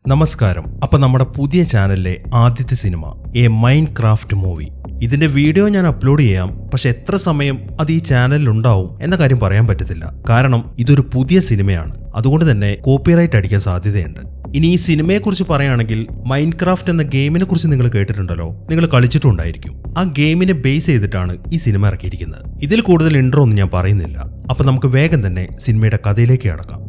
നമസ്കാരം. അപ്പൊ നമ്മുടെ പുതിയ ചാനലിലെ ആദ്യത്തെ സിനിമ എ മൈൻക്രാഫ്റ്റ് മൂവി. ഇതിന്റെ വീഡിയോ ഞാൻ അപ്ലോഡ് ചെയ്യാം, പക്ഷെ എത്ര സമയം അത് ഈ ചാനലിൽ ഉണ്ടാവും എന്ന കാര്യം പറയാൻ പറ്റത്തില്ല. കാരണം ഇതൊരു പുതിയ സിനിമയാണ്, അതുകൊണ്ട് തന്നെ കോപ്പിറൈറ്റ് അടിക്കാൻ സാധ്യതയുണ്ട്. ഇനി ഈ സിനിമയെക്കുറിച്ച് പറയുകയാണെങ്കിൽ, മൈൻക്രാഫ്റ്റ് എന്ന ഗെയിമിനെ കുറിച്ച് നിങ്ങൾ കേട്ടിട്ടുണ്ടല്ലോ, നിങ്ങൾ കളിച്ചിട്ടുണ്ടായിരിക്കും. ആ ഗെയിമിനെ ബേസ് ചെയ്തിട്ടാണ് ഈ സിനിമ ഇറക്കിയിരിക്കുന്നത്. ഇതിൽ കൂടുതൽ ഇൻട്രോ ഒന്നും ഞാൻ പറയുന്നില്ല. അപ്പൊ നമുക്ക് വേഗം തന്നെ സിനിമയുടെ കഥയിലേക്ക് കടക്കാം.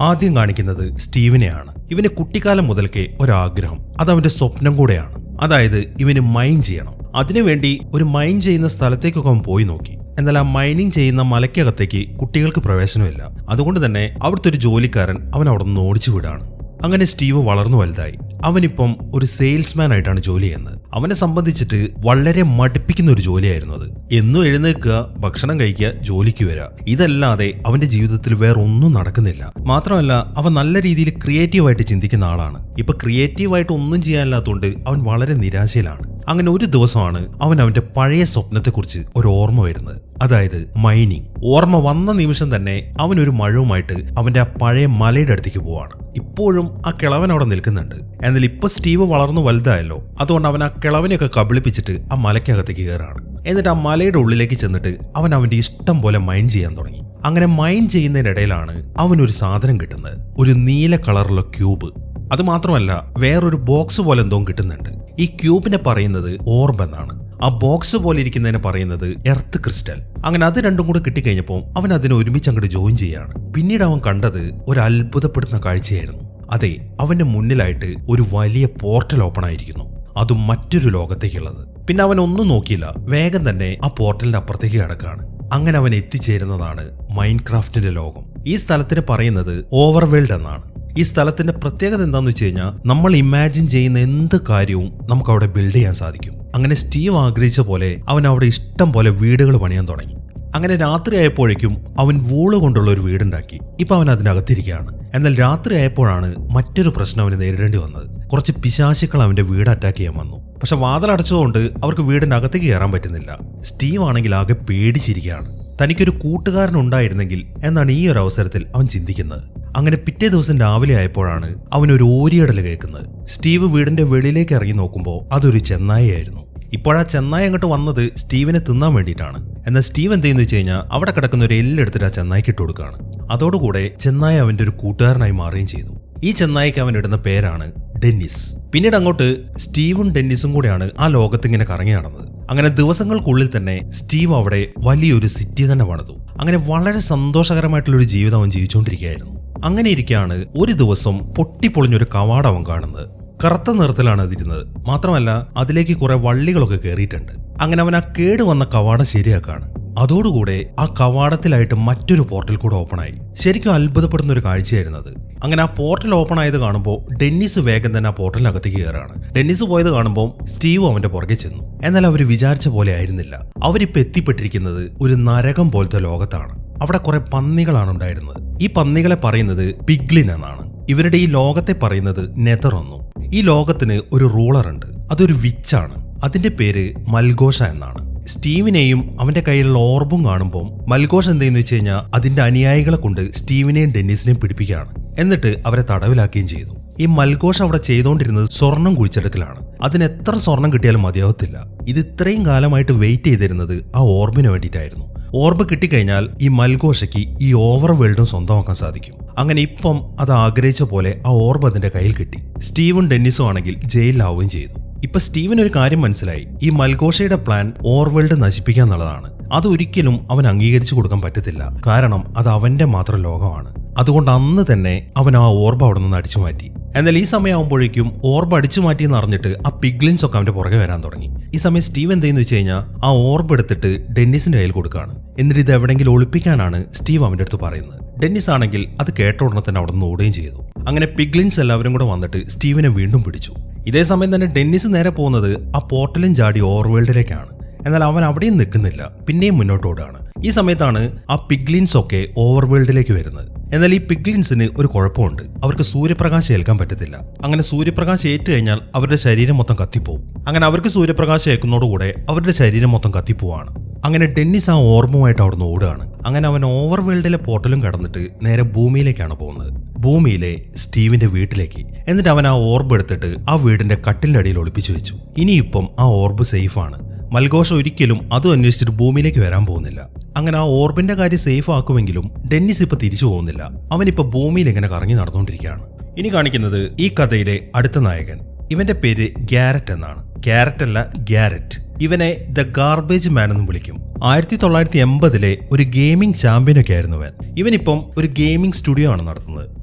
ആദ്യം കാണിക്കുന്നത് സ്റ്റീവിനെയാണ്. ഇവന് കുട്ടിക്കാലം മുതൽക്കേ ഒരാഗ്രഹം, അത് അവന്റെ സ്വപ്നം കൂടെയാണ്. അതായത് ഇവന് മൈൻ ചെയ്യണം. അതിനുവേണ്ടി ഒരു മൈൻ ചെയ്യുന്ന സ്ഥലത്തേക്കൊക്കെ അവൻ പോയി നോക്കി. എന്നാൽ ആ മൈനിങ് ചെയ്യുന്ന മലയ്ക്കകത്തേക്ക് കുട്ടികൾക്ക് പ്രവേശനമില്ല. അതുകൊണ്ട് തന്നെ അവിടുത്തെ ഒരു ജോലിക്കാരൻ അവൻ അവിടെ നിന്ന് ഓടിച്ചു വിടാണ്. അങ്ങനെ സ്റ്റീവ് വളർന്നു വലുതായി. അവനിപ്പം ഒരു സെയിൽസ്മാൻ ആയിട്ടാണ് ജോലി ചെയ്യുന്നത്. അവനെ സംബന്ധിച്ചിട്ട് വളരെ മടുപ്പിക്കുന്ന ഒരു ജോലിയായിരുന്നു അത്. എന്നും എഴുന്നേൽക്കുക, ഭക്ഷണം കഴിക്കുക, ജോലിക്ക് വരിക, ഇതല്ലാതെ അവന്റെ ജീവിതത്തിൽ വേറെ ഒന്നും നടക്കുന്നില്ല. മാത്രമല്ല അവൻ നല്ല രീതിയിൽ ക്രിയേറ്റീവായിട്ട് ചിന്തിക്കുന്ന ആളാണ്. ഇപ്പൊ ക്രിയേറ്റീവായിട്ട് ഒന്നും ചെയ്യാനില്ലാത്തതുകൊണ്ട് അവൻ വളരെ നിരാശയിലാണ്. അങ്ങനെ ഒരു ദിവസമാണ് അവന്റെ പഴയ സ്വപ്നത്തെക്കുറിച്ച് ഒരു ഓർമ്മ വരുന്നത്, അതായത് മൈനിങ്. ഓർമ്മ വന്ന നിമിഷം തന്നെ അവൻ ഒരു മഴവുമായിട്ട് അവന്റെ ആ പഴയ മലയുടെ അടുത്തേക്ക് പോവാണ്. ഇപ്പോഴും ആ കിളവൻ അവിടെ നിൽക്കുന്നുണ്ട്. എന്നാൽ ഇപ്പൊ സ്റ്റീവ് വളർന്നു വലുതായല്ലോ, അതുകൊണ്ട് അവൻ ആ കിളവനെയൊക്കെ കബളിപ്പിച്ചിട്ട് ആ മലയ്ക്കകത്തേക്ക് കയറാണ്. എന്നിട്ട് ആ മലയുടെ ഉള്ളിലേക്ക് ചെന്നിട്ട് അവന്റെ ഇഷ്ടം പോലെ മൈൻ ചെയ്യാൻ തുടങ്ങി. അങ്ങനെ മൈൻ ചെയ്യുന്നതിനിടയിലാണ് അവനൊരു സാധനം കിട്ടുന്നത്, ഒരു നീല കളറുള്ള ക്യൂബ്. അത് മാത്രമല്ല വേറൊരു ബോക്സ് പോലെ എന്തോ കിട്ടുന്നുണ്ട്. ഈ ക്യൂബിനെ പറയുന്നത് ഓർബ് എന്നാണ്. ആ ബോക്സ് പോലെ ഇരിക്കുന്നതിനെ പറയുന്നത് എർത്ത് ക്രിസ്റ്റൽ. അങ്ങനെ അത് രണ്ടും കൂടെ കിട്ടിക്കഴിഞ്ഞപ്പോൾ അവൻ അതിനെ ഒരുമിച്ച് അങ്ങോട്ട് ജോയിൻ ചെയ്യാണ്. പിന്നീട് അവൻ കണ്ടത് ഒരു അത്ഭുതപ്പെടുത്തുന്ന കാഴ്ചയായിരുന്നു. അതെ, അവന്റെ മുന്നിലായിട്ട് ഒരു വലിയ പോർട്ടൽ ഓപ്പൺ ആയിരിക്കുന്നു, അതും മറ്റൊരു ലോകത്തേക്കുള്ളത്. പിന്നെ അവൻ ഒന്നും നോക്കിയില്ല, വേഗം തന്നെ ആ പോർട്ടലിന്റെ അപ്പുറത്തേക്ക് കിടക്കാണ്. അങ്ങനെ അവൻ എത്തിച്ചേരുന്നതാണ് മൈൻക്രാഫ്റ്റിന്റെ ലോകം. ഈ സ്ഥലത്തിന് പറയുന്നത് ഓവർവേൾഡ് എന്നാണ്. ഈ സ്ഥലത്തിന്റെ പ്രത്യേകത എന്താണെന്ന് വെച്ച് കഴിഞ്ഞാൽ, നമ്മൾ ഇമാജിൻ ചെയ്യുന്ന എന്ത് കാര്യവും നമുക്ക് അവിടെ ബിൽഡ് ചെയ്യാൻ സാധിക്കും. അങ്ങനെ സ്റ്റീവ് ആഗ്രഹിച്ച പോലെ അവൻ അവിടെ ഇഷ്ടം പോലെ വീടുകൾ പണിയാൻ തുടങ്ങി. അങ്ങനെ രാത്രി ആയപ്പോഴേക്കും അവൻ വൂള് കൊണ്ടുള്ള ഒരു വീടുണ്ടാക്കി. ഇപ്പൊ അവൻ അതിനകത്തിരിക്കുകയാണ്. എന്നാൽ രാത്രി ആയപ്പോഴാണ് മറ്റൊരു പ്രശ്നം അവന് നേരിടേണ്ടി വന്നത്. കുറച്ച് പിശാചുക്കൾ അവന്റെ വീട് അറ്റാക്ക് ചെയ്യാൻ വന്നു. പക്ഷെ വാതിലടച്ചതുകൊണ്ട് അവർക്ക് വീടിന്റെ അകത്തേക്ക് കയറാൻ പറ്റുന്നില്ല. സ്റ്റീവ് ആണെങ്കിൽ ആകെ പേടിച്ചിരിക്കുകയാണ്. തനിക്കൊരു കൂട്ടുകാരൻ ഉണ്ടായിരുന്നെങ്കിൽ എന്നാണ് ഈ ഒരു അവസരത്തിൽ അവൻ ചിന്തിക്കുന്നത്. അങ്ങനെ പിറ്റേ ദിവസം രാവിലെ ആയപ്പോഴാണ് അവനൊരു ഓരിയടൽ കേൾക്കുന്നത്. സ്റ്റീവ് വീടിന്റെ വെളിയിലേക്ക് ഇറങ്ങി നോക്കുമ്പോൾ അതൊരു ചെന്നായയായിരുന്നു. ഇപ്പോഴാ ചെന്നായ അങ്ങോട്ട് വന്നത് സ്റ്റീവിനെ തിന്നാൻ വേണ്ടിയിട്ടാണ്. എന്നാൽ സ്റ്റീവ് എന്ത് ചെയ്യുന്നു വെച്ച് കഴിഞ്ഞാൽ അവിടെ കിടക്കുന്ന ഒരു എല്ലെടുത്തിട്ട് ആ ചെന്നായിക്ക് ഇട്ട് കൊടുക്കുകയാണ്. അതോടുകൂടെ ചെന്നായ അവന്റെ ഒരു കൂട്ടുകാരനായി മാറുകയും ചെയ്തു. ഈ ചെന്നായിക്ക് അവൻ ഇടുന്ന പേരാണ് ഡെന്നിസ്. പിന്നീട് അങ്ങോട്ട് സ്റ്റീവും ഡെന്നിസും കൂടെയാണ് ആ ലോകത്തിങ്ങനെ കറങ്ങി നടന്നത്. അങ്ങനെ ദിവസങ്ങൾക്കുള്ളിൽ തന്നെ സ്റ്റീവ് അവിടെ വലിയൊരു സിറ്റി തന്നെ പണിതു. അങ്ങനെ വളരെ സന്തോഷകരമായിട്ടുള്ളൊരു ജീവിതം അവൻ ജീവിച്ചുകൊണ്ടിരിക്കുകയായിരുന്നു. അങ്ങനെ ഇരിക്കുകയാണ് ഒരു ദിവസം പൊട്ടിപ്പൊളിഞ്ഞൊരു കവാടം അവൻ കാണുന്നത്. കറുത്ത നിറത്തിലാണ് അതിരുന്നത്. മാത്രമല്ല അതിലേക്ക് കുറെ വള്ളികളൊക്കെ കയറിയിട്ടുണ്ട്. അങ്ങനെ അവൻ ആ കേട് വന്ന കവാടം ശരിയാക്കാണ്. അതോടുകൂടെ ആ കവാടത്തിലായിട്ട് മറ്റൊരു പോർട്ടൽ കൂടെ ഓപ്പണായി. ശരിക്കും അത്ഭുതപ്പെടുന്ന ഒരു കാഴ്ചയായിരുന്നത്. അങ്ങനെ ആ പോർട്ടൽ ഓപ്പൺ ആയത് കാണുമ്പോൾ ഡെന്നിസ് വേഗം തന്നെ ആ പോർട്ടലിനകത്തേക്ക് കയറാണ്. ഡെന്നിസ് പോയത് കാണുമ്പോൾ സ്റ്റീവ് അവന്റെ പുറകെ ചെന്നു. എന്നാൽ അവർ വിചാരിച്ച പോലെ ആയിരുന്നില്ല. അവരിപ്പോൾ എത്തിപ്പെട്ടിരിക്കുന്നത് ഒരു നരകം പോലത്തെ ലോകത്താണ്. അവിടെ കുറെ പന്നികളാണ് ഉണ്ടായിരുന്നത്. ഈ പന്നികളെ പറയുന്നത് പിഗ്ലിൻ എന്നാണ്. ഇവരുടെ ഈ ലോകത്തെ പറയുന്നത് നെതർ എന്നും. ഈ ലോകത്തിന് ഒരു റൂളർ ഉണ്ട്, അതൊരു വിച്ചാണ്. അതിന്റെ പേര് മൽഗോഷ എന്നാണ്. സ്റ്റീവിനെയും അവന്റെ കയ്യിലുള്ള ഓർബും കാണുമ്പോൾ മൽഗോഷ് എന്തെന്ന് വെച്ച് കഴിഞ്ഞാൽ അതിന്റെ അനുയായികളെ കൊണ്ട് സ്റ്റീവിനെയും ഡെന്നിസിനെയും പിടിപ്പിക്കുകയാണ്. എന്നിട്ട് അവരെ തടവിലാക്കുകയും ചെയ്തു. ഈ മൽഗോഷ് അവിടെ ചെയ്തുകൊണ്ടിരുന്നത് സ്വർണം കുഴിച്ചെടുക്കലാണ്. അതിന് എത്ര സ്വർണം കിട്ടിയാലും മതിയാവത്തില്ല. ഇത് ഇത്രയും കാലമായിട്ട് വെയിറ്റ് ചെയ്തിരുന്നത് ആ ഓർബിന് വേണ്ടിയിട്ടായിരുന്നു. ഓർബ് കിട്ടിക്കഴിഞ്ഞാൽ ഈ മൽഗോഷയ്ക്ക് ഈ ഓവർ വേൾഡും സ്വന്തമാക്കാൻ സാധിക്കും. അങ്ങനെ ഇപ്പം അത് ആഗ്രഹിച്ച പോലെ ആ ഓർബ് അതിന്റെ കയ്യിൽ കിട്ടി. സ്റ്റീവും ഡെന്നിസും ആണെങ്കിൽ ജയിലിലാവുകയും ചെയ്തു. ഇപ്പൊ സ്റ്റീവിന് ഒരു കാര്യം മനസ്സിലായി, ഈ മൽഗോഷയുടെ പ്ലാൻ ഓവർവേൾഡ് നശിപ്പിക്കുക എന്നുള്ളതാണ്. അതൊരിക്കലും അവൻ അംഗീകരിച്ചു കൊടുക്കാൻ പറ്റത്തില്ല. കാരണം അത് അവന്റെ മാത്രം ലോകമാണ്. അതുകൊണ്ട് അന്ന് തന്നെ അവൻ ആ ഓർബ് അവിടെ നിന്ന് അടിച്ചു മാറ്റി. എന്നാൽ ഈ സമയമാകുമ്പോഴേക്കും ഓർബ് അടിച്ചു മാറ്റിയെന്ന് അറിഞ്ഞിട്ട് ആ പിഗ്ലിൻസ് ഒക്കെ അവന്റെ പുറകെ വരാൻ തുടങ്ങി. ഈ സമയം സ്റ്റീവ് എന്തെന്ന് വെച്ച് കഴിഞ്ഞാൽ ആ ഓർബ് എടുത്തിട്ട് ഡെന്നിസിന്റെ കയ്യിൽ കൊടുക്കുകയാണ്. എന്നിട്ട് ഇത് എവിടെയെങ്കിലും ഒളിപ്പിക്കാനാണ് സ്റ്റീവ് അവന്റെ അടുത്ത് പറയുന്നത്. ഡെന്നിസ് ആണെങ്കിൽ അത് കേട്ട ഉടനെ തന്നെ അവിടെ നിന്ന് ഓടുകയും ചെയ്തു. അങ്ങനെ പിഗ്ലിൻസ് എല്ലാവരും കൂടെ വന്നിട്ട് സ്റ്റീവിനെ വീണ്ടും പിടിച്ചു. ഇതേ സമയം തന്നെ ഡെന്നിസ് നേരെ പോകുന്നത് ആ പോർട്ടലും ചാടി ഓവർവേൾഡിലേക്കാണ്. എന്നാൽ അവൻ അവിടെയും നിൽക്കുന്നില്ല, പിന്നെയും മുന്നോട്ട് ഓടുകയാണ്. ഈ സമയത്താണ് ആ പിഗ്ലിൻസ് ഒക്കെ ഓവർവേൾഡിലേക്ക് വരുന്നത്. എന്നാൽ ഈ പിഗ്ലിൻസിന് ഒരു കുഴപ്പമുണ്ട്, അവർക്ക് സൂര്യപ്രകാശം ഏൽക്കാൻ പറ്റത്തില്ല. അങ്ങനെ സൂര്യപ്രകാശം ഏറ്റു കഴിഞ്ഞാൽ അവരുടെ ശരീരം മൊത്തം കത്തിപ്പോവും. അങ്ങനെ അവർക്ക് സൂര്യപ്രകാശം ഏൽക്കുന്നതോടുകൂടെ അവരുടെ ശരീരം മൊത്തം കത്തിപ്പോവാണ്. അങ്ങനെ ഡെന്നിസ് ആ ഓർമ്മയുമായിട്ട് അവിടുന്ന് ഓടുകയാണ്. അങ്ങനെ അവൻ ഓവർവേൾഡിലെ പോർട്ടലും കടന്നിട്ട് നേരെ ഭൂമിയിലേക്കാണ് പോകുന്നത്. ഭൂമിയിലെ സ്റ്റീവിന്റെ വീട്ടിലേക്ക്. എന്നിട്ട് അവൻ ആ ഓർബ് എടുത്തിട്ട് ആ വീടിന്റെ കട്ടിലിന്റെ അടിയിൽ ഒളിപ്പിച്ചു വെച്ചു. ഇനിയിപ്പം ആ ഓർബ് സേഫാണ്. മൽഘോഷ ഒരിക്കലും അതും അന്വേഷിച്ചിട്ട് ഭൂമിയിലേക്ക് വരാൻ പോകുന്നില്ല. അങ്ങനെ ആ ഓർബിന്റെ കാര്യം സേഫ് ആക്കുമെങ്കിലും ഡെന്നിസ് ഇപ്പൊ തിരിച്ചു പോകുന്നില്ല. അവനിപ്പോ ഭൂമിയിൽ ഇങ്ങനെ കറങ്ങി നടന്നുകൊണ്ടിരിക്കുകയാണ്. ഇനി കാണിക്കുന്നത് ഈ കഥയിലെ അടുത്ത നായകൻ. ഇവന്റെ പേര് ഗ്യാരറ്റ് എന്നാണ്. ക്യാരറ്റ് അല്ല, ഗ്യാരറ്റ്. ഇവനെ ദ ഗാർബേജ് മാൻ എന്നും വിളിക്കും. 1980 ഒരു ഗെയിമിംഗ് ചാമ്പ്യനൊക്കെ ആയിരുന്നു ഇവൻ. ഇവനിപ്പം ഒരു ഗെയിമിംഗ് സ്റ്റുഡിയോ ആണ് നടത്തുന്നത്.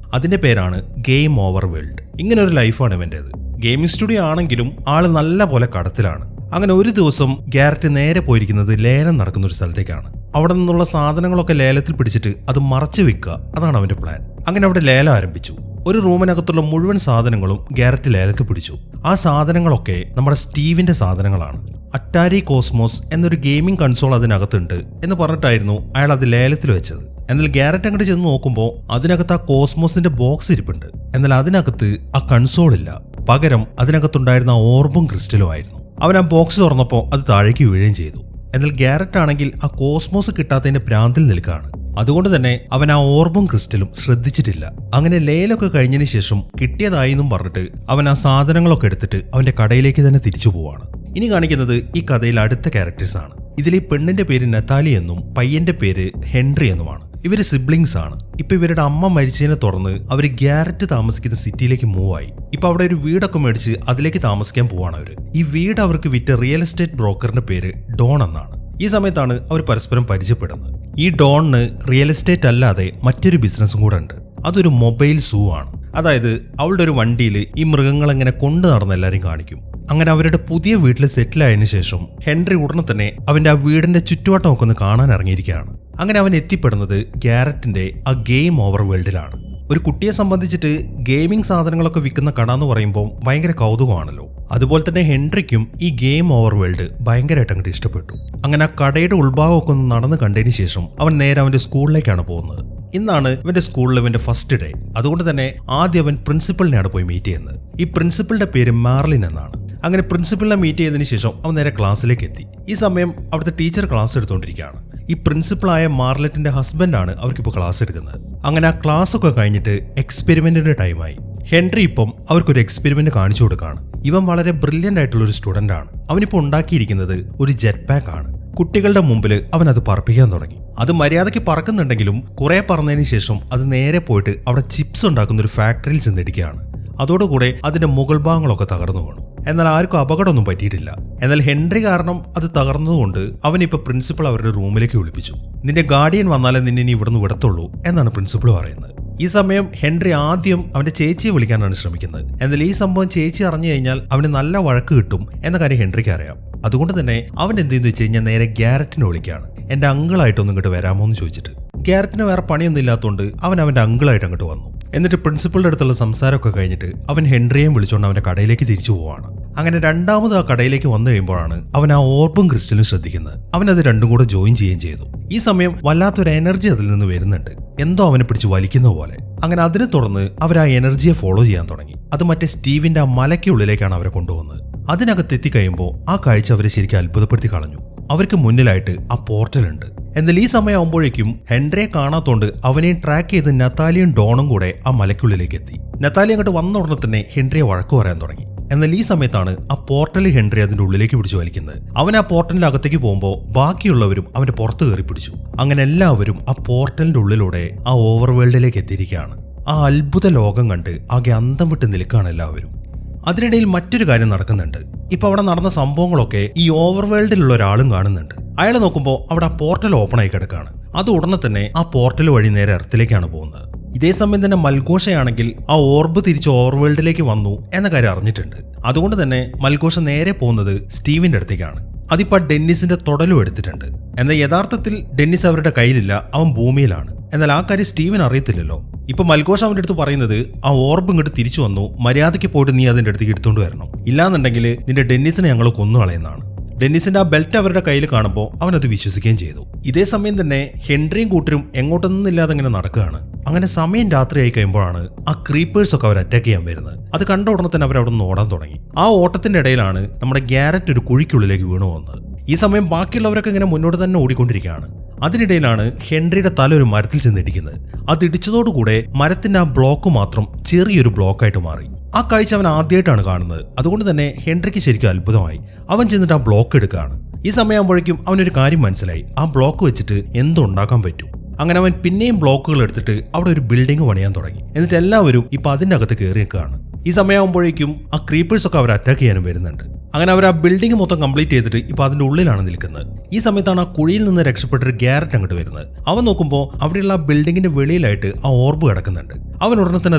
അതിന്റെ പേരാണ് ഗെയിം ഓവർ വേൾഡ്. ഇങ്ങനെ ഒരു ലൈഫാണ് ഇവന്റേത്. ഗെയിമിംഗ് സ്റ്റുഡിയോ ആണെങ്കിലും ആള് നല്ല പോലെ കടത്തിലാണ്. അങ്ങനെ ഒരു ദിവസം ഗ്യാരറ്റ് നേരെ പോയിരിക്കുന്നത് ലേലം നടക്കുന്ന ഒരു സ്ഥലത്തേക്കാണ്. അവിടെ നിന്നുള്ള സാധനങ്ങളൊക്കെ ലേലത്തിൽ പിടിച്ചിട്ട് അത് മറച്ചു വെക്കുക, അതാണ് അവന്റെ പ്ലാൻ. അങ്ങനെ അവിടെ ലേലം ആരംഭിച്ചു. ഒരു റൂമിനകത്തുള്ള മുഴുവൻ സാധനങ്ങളും ഗ്യാരറ്റ് ലേലത്തിൽ പിടിച്ചു. ആ സാധനങ്ങളൊക്കെ നമ്മുടെ സ്റ്റീവിന്റെ സാധനങ്ങളാണ്. അറ്റാരി കോസ്മോസ് എന്നൊരു ഗെയിമിംഗ് കൺസോൾ അതിനകത്തുണ്ട് എന്ന് പറഞ്ഞിട്ടായിരുന്നു അയാൾ അത് ലേലത്തിൽ വെച്ചത്. എന്നാൽ ഗ്യാരറ്റ് അങ്ങോട്ട് ചെന്ന് നോക്കുമ്പോൾ അതിനകത്ത് ആ കോസ്മോസിന്റെ ബോക്സ് ഇരിപ്പുണ്ട്. എന്നാൽ അതിനകത്ത് ആ കൺസോൾ ഇല്ല. പകരം അതിനകത്തുണ്ടായിരുന്ന ഓർബും ക്രിസ്റ്റലും ആയിരുന്നു. അവൻ ആ ബോക്സ് തുറന്നപ്പോൾ അത് താഴേക്ക് വീഴുകയും ചെയ്തു. എന്നാൽ ഗ്യാരറ്റ് ആണെങ്കിൽ ആ കോസ്മോസ് കിട്ടാത്തതിന്റെ ഭ്രാന്തിൽ നിൽക്കുകയാണ്. അതുകൊണ്ട് തന്നെ അവൻ ആ ഓർബും ക്രിസ്റ്റലും ശ്രദ്ധിച്ചിട്ടില്ല. അങ്ങനെ ലേലൊക്കെ കഴിഞ്ഞതിന് ശേഷം കിട്ടിയതായി എന്നും പറഞ്ഞിട്ട് അവൻ ആ സാധനങ്ങളൊക്കെ എടുത്തിട്ട് അവന്റെ കടയിലേക്ക് തന്നെ തിരിച്ചു പോവാണ്. ഇനി കാണിക്കുന്നത് ഈ കഥയിൽ അടുത്ത ക്യാരക്ടേഴ്സ് ആണ്. ഇതിൽ ഈ പെണ്ണിന്റെ പേര് നതാലി എന്നും പയ്യന്റെ പേര് ഹെൻറി എന്നുമാണ്. ഇവര് സിബ്ലിങ്സ് ആണ്. ഇപ്പൊ ഇവരുടെ അമ്മ മരിച്ചതിനെ തുടർന്ന് അവർ ഗ്യാരറ്റ് താമസിക്കുന്ന സിറ്റിയിലേക്ക് മൂവ് ആയി. ഇപ്പൊ അവിടെ ഒരു വീടൊക്കെ മേടിച്ച് അതിലേക്ക് താമസിക്കാൻ പോവാണ് അവര്. ഈ വീട് അവർക്ക് വിറ്റ റിയൽ എസ്റ്റേറ്റ് ബ്രോക്കറിന്റെ പേര് ഡോൺ എന്നാണ്. ഈ സമയത്താണ് അവർ പരസ്പരം പരിചയപ്പെടുന്നത്. ഈ ഡോണിന് റിയൽ എസ്റ്റേറ്റ് അല്ലാതെ മറ്റൊരു ബിസിനസ്സും കൂടെ ഉണ്ട്. അതൊരു മൊബൈൽ സൂ ആണ്. അതായത് അവളുടെ ഒരു വണ്ടിയിൽ ഈ മൃഗങ്ങളെങ്ങനെ കൊണ്ടു നടന്ന് എല്ലാവരും കാണിക്കും. അങ്ങനെ അവരുടെ പുതിയ വീട്ടിൽ സെറ്റിൽ ആയതിനു ശേഷം ഹെൻറി ഉടനെ തന്നെ അവന്റെ ആ വീടിന്റെ ചുറ്റുവട്ടമൊക്കെ ഒന്ന് കാണാൻ ഇറങ്ങിയിരിക്കുകയാണ്. അങ്ങനെ അവൻ എത്തിപ്പെടുന്നത് ഗ്യാരറ്റിന്റെ ആ ഗെയിം ഓവർ വേൾഡിലാണ്. ഒരു കുട്ടിയെ സംബന്ധിച്ചിട്ട് ഗെയിമിംഗ് സാധനങ്ങളൊക്കെ വിൽക്കുന്ന കട എന്ന് പറയുമ്പോൾ ഭയങ്കര കൗതുകമാണല്ലോ. അതുപോലെ തന്നെ ഹെൻറിക്കും ഈ ഗെയിം ഓവർ വേൾഡ് ഭയങ്കരമായിട്ട് അങ്ങോട്ട് ഇഷ്ടപ്പെട്ടു. അങ്ങനെ ആ കടയുടെ ഉൾഭാഗമൊക്കെ ഒന്ന് നടന്ന് കണ്ടതിന് ശേഷം അവൻ നേരെ അവന്റെ സ്കൂളിലേക്കാണ് പോകുന്നത്. ഇന്നാണ് ഇവന്റെ സ്കൂളിൽ ഇവന്റെ ഫസ്റ്റ് ഡേ. അതുകൊണ്ട് തന്നെ ആദ്യം അവൻ പ്രിൻസിപ്പളിനെയാണ് പോയി മീറ്റ് ചെയ്യുന്നത്. ഈ പ്രിൻസിപ്പളിന്റെ പേര് മാർലിൻ എന്നാണ്. അങ്ങനെ പ്രിൻസിപ്പളിനെ മീറ്റ് ചെയ്തതിനു ശേഷം അവൻ നേരെ ക്ലാസ്സിലേക്ക് എത്തി. ഈ സമയം അവിടുത്തെ ടീച്ചർ ക്ലാസ് എടുത്തുകൊണ്ടിരിക്കുകയാണ്. ഈ പ്രിൻസിപ്പളായ മാർലറ്റിന്റെ ഹസ്ബൻഡാണ് അവർക്കിപ്പോൾ ക്ലാസ് എടുക്കുന്നത്. അങ്ങനെ ആ ക്ലാസ് ഒക്കെ കഴിഞ്ഞിട്ട് എക്സ്പെരിമെന്റിന്റെ ടൈമായി. ഹെൻറി ഇപ്പം അവർക്കൊരു എക്സ്പെരിമെന്റ് കാണിച്ചു കൊടുക്കുകയാണ്. ഇവൻ വളരെ ബ്രില്യന്റ് ആയിട്ടുള്ള ഒരു സ്റ്റുഡന്റ് ആണ്. അവനിപ്പോൾ ഉണ്ടാക്കിയിരിക്കുന്നത് ഒരു ജെറ്റ് പാക്ക് ആണ്. കുട്ടികളുടെ മുമ്പിൽ അവൻ അത് പറപ്പിക്കാൻ തുടങ്ങി. അത് മര്യാദയ്ക്ക് പറക്കുന്നുണ്ടെങ്കിലും കുറെ പറന്നതിന് ശേഷം അത് നേരെ പോയിട്ട് അവിടെ ചിപ്സ് ഉണ്ടാക്കുന്ന ഒരു ഫാക്ടറിയിൽ ചെന്നിടിക്കുകയാണ്. അതോടുകൂടെ അതിന്റെ മുകൾ ഭാഗങ്ങളൊക്കെ തകർന്നു വീണു. എന്നാൽ ആർക്കും അപകടമൊന്നും പറ്റിയിട്ടില്ല. എന്നാൽ ഹെൻറി കാരണം അത് തകർന്നതുകൊണ്ട് അവനിപ്പോ പ്രിൻസിപ്പൾ അവരുടെ റൂമിലേക്ക് വിളിപ്പിച്ചു. നിന്റെ ഗാർഡിയൻ വന്നാലേ നിന്നെ ഇനി ഇവിടുന്ന് വിടത്തുള്ളൂ എന്നാണ് പ്രിൻസിപ്പൾ പറയുന്നത്. ഈ സമയം ഹെൻറി ആദ്യം അവന്റെ ചേച്ചിയെ വിളിക്കാനാണ് ശ്രമിക്കുന്നത്. എന്നാൽ ഈ സംഭവം ചേച്ചി അറിഞ്ഞു കഴിഞ്ഞാൽ അവന് നല്ല വഴക്ക് കിട്ടും എന്ന കാര്യം ഹെൻറിക്ക് അറിയാം. അതുകൊണ്ട് തന്നെ അവൻ എന്തെന്ന് വെച്ച് കഴിഞ്ഞാൽ നേരെ ഗ്യാരറ്റിനെ വിളിക്കുകയാണ്. എന്റെ അങ്കിളായിട്ടൊന്നും ഇങ്ങോട്ട് വരാമോ എന്ന് ചോദിച്ചിട്ട്. ഗ്യാരറ്റിന് വേറെ പണിയൊന്നും ഇല്ലാത്തതുകൊണ്ട് അവൻ അവന്റെ അങ്കിളായിട്ട് അങ്ങോട്ട് വന്നു. എന്നിട്ട് പ്രിൻസിപ്പളുടെ അടുത്തുള്ള സംസാരമൊക്കെ കഴിഞ്ഞിട്ട് അവൻ ഹെൻറിയെയും വിളിച്ചുകൊണ്ട് അവന്റെ കടയിലേക്ക് തിരിച്ചു പോവാണ്. അങ്ങനെ രണ്ടാമത് ആ കടയിലേക്ക് വന്നു കഴിയുമ്പോഴാണ് അവൻ ആ ഓർബും ക്രിസ്റ്റലും ശ്രദ്ധിക്കുന്നത്. അവൻ അത് രണ്ടും കൂടെ ജോയിൻ ചെയ്യുകയും ചെയ്തു. ഈ സമയം വല്ലാത്തൊരു എനർജി അതിൽ നിന്ന് വരുന്നുണ്ട്. എന്തോ അവനെ പിടിച്ച് വലിക്കുന്ന പോലെ. അങ്ങനെ അതിനെ തുടർന്ന് അവർ ആ എനർജിയെ ഫോളോ ചെയ്യാൻ തുടങ്ങി. അത് മറ്റേ സ്റ്റീവിന്റെ ആ മലയ്ക്കുള്ളിലേക്കാണ് അവരെ കൊണ്ടുപോകുന്നത്. അതിനകത്ത് എത്തിക്കഴിയുമ്പോൾ ആ കാഴ്ച അവരെ ശരിക്കും അത്ഭുതപ്പെടുത്തി കളഞ്ഞു. അവർക്ക് മുന്നിലായിട്ട് ആ പോർട്ടൽ ഉണ്ട്. എന്നാൽ ഈ സമയമാകുമ്പോഴേക്കും ഹെൻറിയെ കാണാത്തോണ്ട് അവനെയും ട്രാക്ക് ചെയ്ത് നതാലിയും ഡോണും കൂടെ ആ മലയ്ക്കുള്ളിലേക്ക് എത്തി. നതാലി അങ്ങോട്ട് വന്ന ഉടനെ തന്നെ ഹെൻറിയെ വഴക്കു പറയാൻ തുടങ്ങി. എന്നാൽ ഈ സമയത്താണ് ആ പോർട്ടലിൽ ഹെൻറി അതിന്റെ ഉള്ളിലേക്ക് പിടിച്ചു വലിക്കുന്നത്. അവൻ ആ പോർട്ടലിന്റെ അകത്തേക്ക് പോകുമ്പോൾ ബാക്കിയുള്ളവരും അവന്റെ പുറത്ത് കയറി പിടിച്ചു. അങ്ങനെ എല്ലാവരും ആ പോർട്ടലിന്റെ ഉള്ളിലൂടെ ആ ഓവർവേൾഡിലേക്ക് എത്തിയിരിക്കുകയാണ്. ആ അത്ഭുത ലോകം കണ്ട് ആകെ അന്തം വിട്ട് നിൽക്കുകയാണ് എല്ലാവരും. അതിനിടയിൽ മറ്റൊരു കാര്യം നടക്കുന്നുണ്ട്. ഇപ്പൊ അവിടെ നടന്ന സംഭവങ്ങളൊക്കെ ഈ ഓവർവേൾഡിലുള്ള ഒരാളും കാണുന്നുണ്ട്. അയാൾ നോക്കുമ്പോൾ അവിടെ ആ പോർട്ടൽ ഓപ്പൺ ആയി കിടക്കുകയാണ്. അത് ഉടനെ തന്നെ ആ പോർട്ടൽ വഴി നേരെ എർത്തിലേക്കാണ് പോകുന്നത്. ഇതേ സമയം തന്നെ മൽഘോഷയാണെങ്കിൽ ആ ഓർബ് തിരിച്ച് ഓവർവേൾഡിലേക്ക് വന്നു എന്ന കാര്യം അറിഞ്ഞിട്ടുണ്ട്. അതുകൊണ്ട് തന്നെ മൽഘോഷ നേരെ പോകുന്നത് സ്റ്റീവിന്റെ അടുത്തേക്കാണ്. അതിപ്പോ ഡെന്നിസിന്റെ തൊടലും എടുത്തിട്ടുണ്ട്. എന്നാൽ യഥാർത്ഥത്തിൽ ഡെന്നിസ് അവരുടെ കയ്യിലില്ല, അവൻ ഭൂമിയിലാണ്. എന്നാൽ ആ കാര്യം സ്റ്റീവൻ അറിയത്തില്ലല്ലോ. ഇപ്പൊ മൽഘോഷ അവന്റെ അടുത്ത് പറയുന്നത് ആ ഓർബ് ഇങ്ങോട്ട് തിരിച്ചു വന്നു, മര്യാദയ്ക്ക് പോയിട്ട് നീ അതിന്റെ അടുത്തേക്ക് എടുത്തുകൊണ്ട് വരണം, ഇല്ലാന്നുണ്ടെങ്കിൽ നിന്റെ ഡെന്നിസിനെ ഞങ്ങൾ കൊന്നുകളയുന്നതാണ്. ഡെന്നിസിന്റെ ആ ബെൽറ്റ് അവരുടെ കയ്യിൽ കാണുമ്പോൾ അവൻ അത് വിശ്വസിക്കുകയും ചെയ്തു. ഇതേ സമയം തന്നെ ഹെൻറിയും കൂട്ടരും എങ്ങോട്ടൊന്നും ഇല്ലാതെ ഇങ്ങനെ നടക്കുകയാണ്. അങ്ങനെ സമയം രാത്രിയായി കഴിയുമ്പോഴാണ് ആ ക്രീപ്പേഴ്സ് ഒക്കെ അവർ അറ്റാക്ക് ചെയ്യാൻ വരുന്നത്. അത് കണ്ട ഉടനെ തന്നെ അവർ അവിടെ നിന്ന് ഓടാൻ തുടങ്ങി. ആ ഓട്ടത്തിന്റെ ഇടയിലാണ് നമ്മുടെ ഗ്യാരറ്റ് ഒരു കുഴിക്കുള്ളിലേക്ക് വീണു പോകുന്നത്. ഈ സമയം ബാക്കിയുള്ളവരൊക്കെ ഇങ്ങനെ മുന്നോട്ട് തന്നെ ഓടിക്കൊണ്ടിരിക്കുകയാണ്. അതിനിടയിലാണ് ഹെൻറിയുടെ തല ഒരു മരത്തിൽ ചെന്നിടിക്കുന്നത്. അത് ഇടിച്ചതോടുകൂടെ മരത്തിന്റെ ആ ബ്ലോക്ക് മാത്രം ചെറിയൊരു ബ്ലോക്കായിട്ട് മാറി. ആ കാഴ്ച അവൻ ആദ്യമായിട്ടാണ് കാണുന്നത്. അതുകൊണ്ട് തന്നെ ഹെൻറിക്ക് ശരിക്കും അത്ഭുതമായി. അവൻ ചെന്നിട്ട് ആ ബ്ലോക്ക് എടുക്കുകയാണ്. ഈ സമയമാകുമ്പോഴേക്കും അവനൊരു കാര്യം മനസ്സിലായി, ആ ബ്ലോക്ക് വെച്ചിട്ട് എന്തുണ്ടാക്കാൻ പറ്റും. അങ്ങനെ അവൻ പിന്നെയും ബ്ലോക്കുകൾ എടുത്തിട്ട് അവിടെ ഒരു ബിൽഡിംഗ് പണിയാൻ തുടങ്ങി. എന്നിട്ട് എല്ലാവരും ഇപ്പൊ അതിൻ്റെ അകത്ത് കയറി നിൽക്കുകയാണ്. ഈ സമയമാകുമ്പോഴേക്കും ആ ക്രീപ്പേഴ്സ് ഒക്കെ അവർ അറ്റാക്ക് ചെയ്യാനും വരുന്നുണ്ട്. അങ്ങനെ അവർ ആ ബിൽഡിംഗ് മൊത്തം കംപ്ലീറ്റ് ചെയ്തിട്ട് ഇപ്പൊ അതിന്റെ ഉള്ളിലാണ് നിൽക്കുന്നത്. ഈ സമയത്താണ് ആ കുഴിയിൽ നിന്ന് രക്ഷപ്പെട്ടൊരു ഗ്യാരറ്റ് അങ്ങോട്ട് വരുന്നത്. അവൻ നോക്കുമ്പോൾ അവിടെയുള്ള ആ ബിൽഡിങ്ങിന്റെ വെളിയിലായിട്ട് ആ ഓർബ് കിടക്കുന്നുണ്ട്. അവൻ ഉടനെ തന്നെ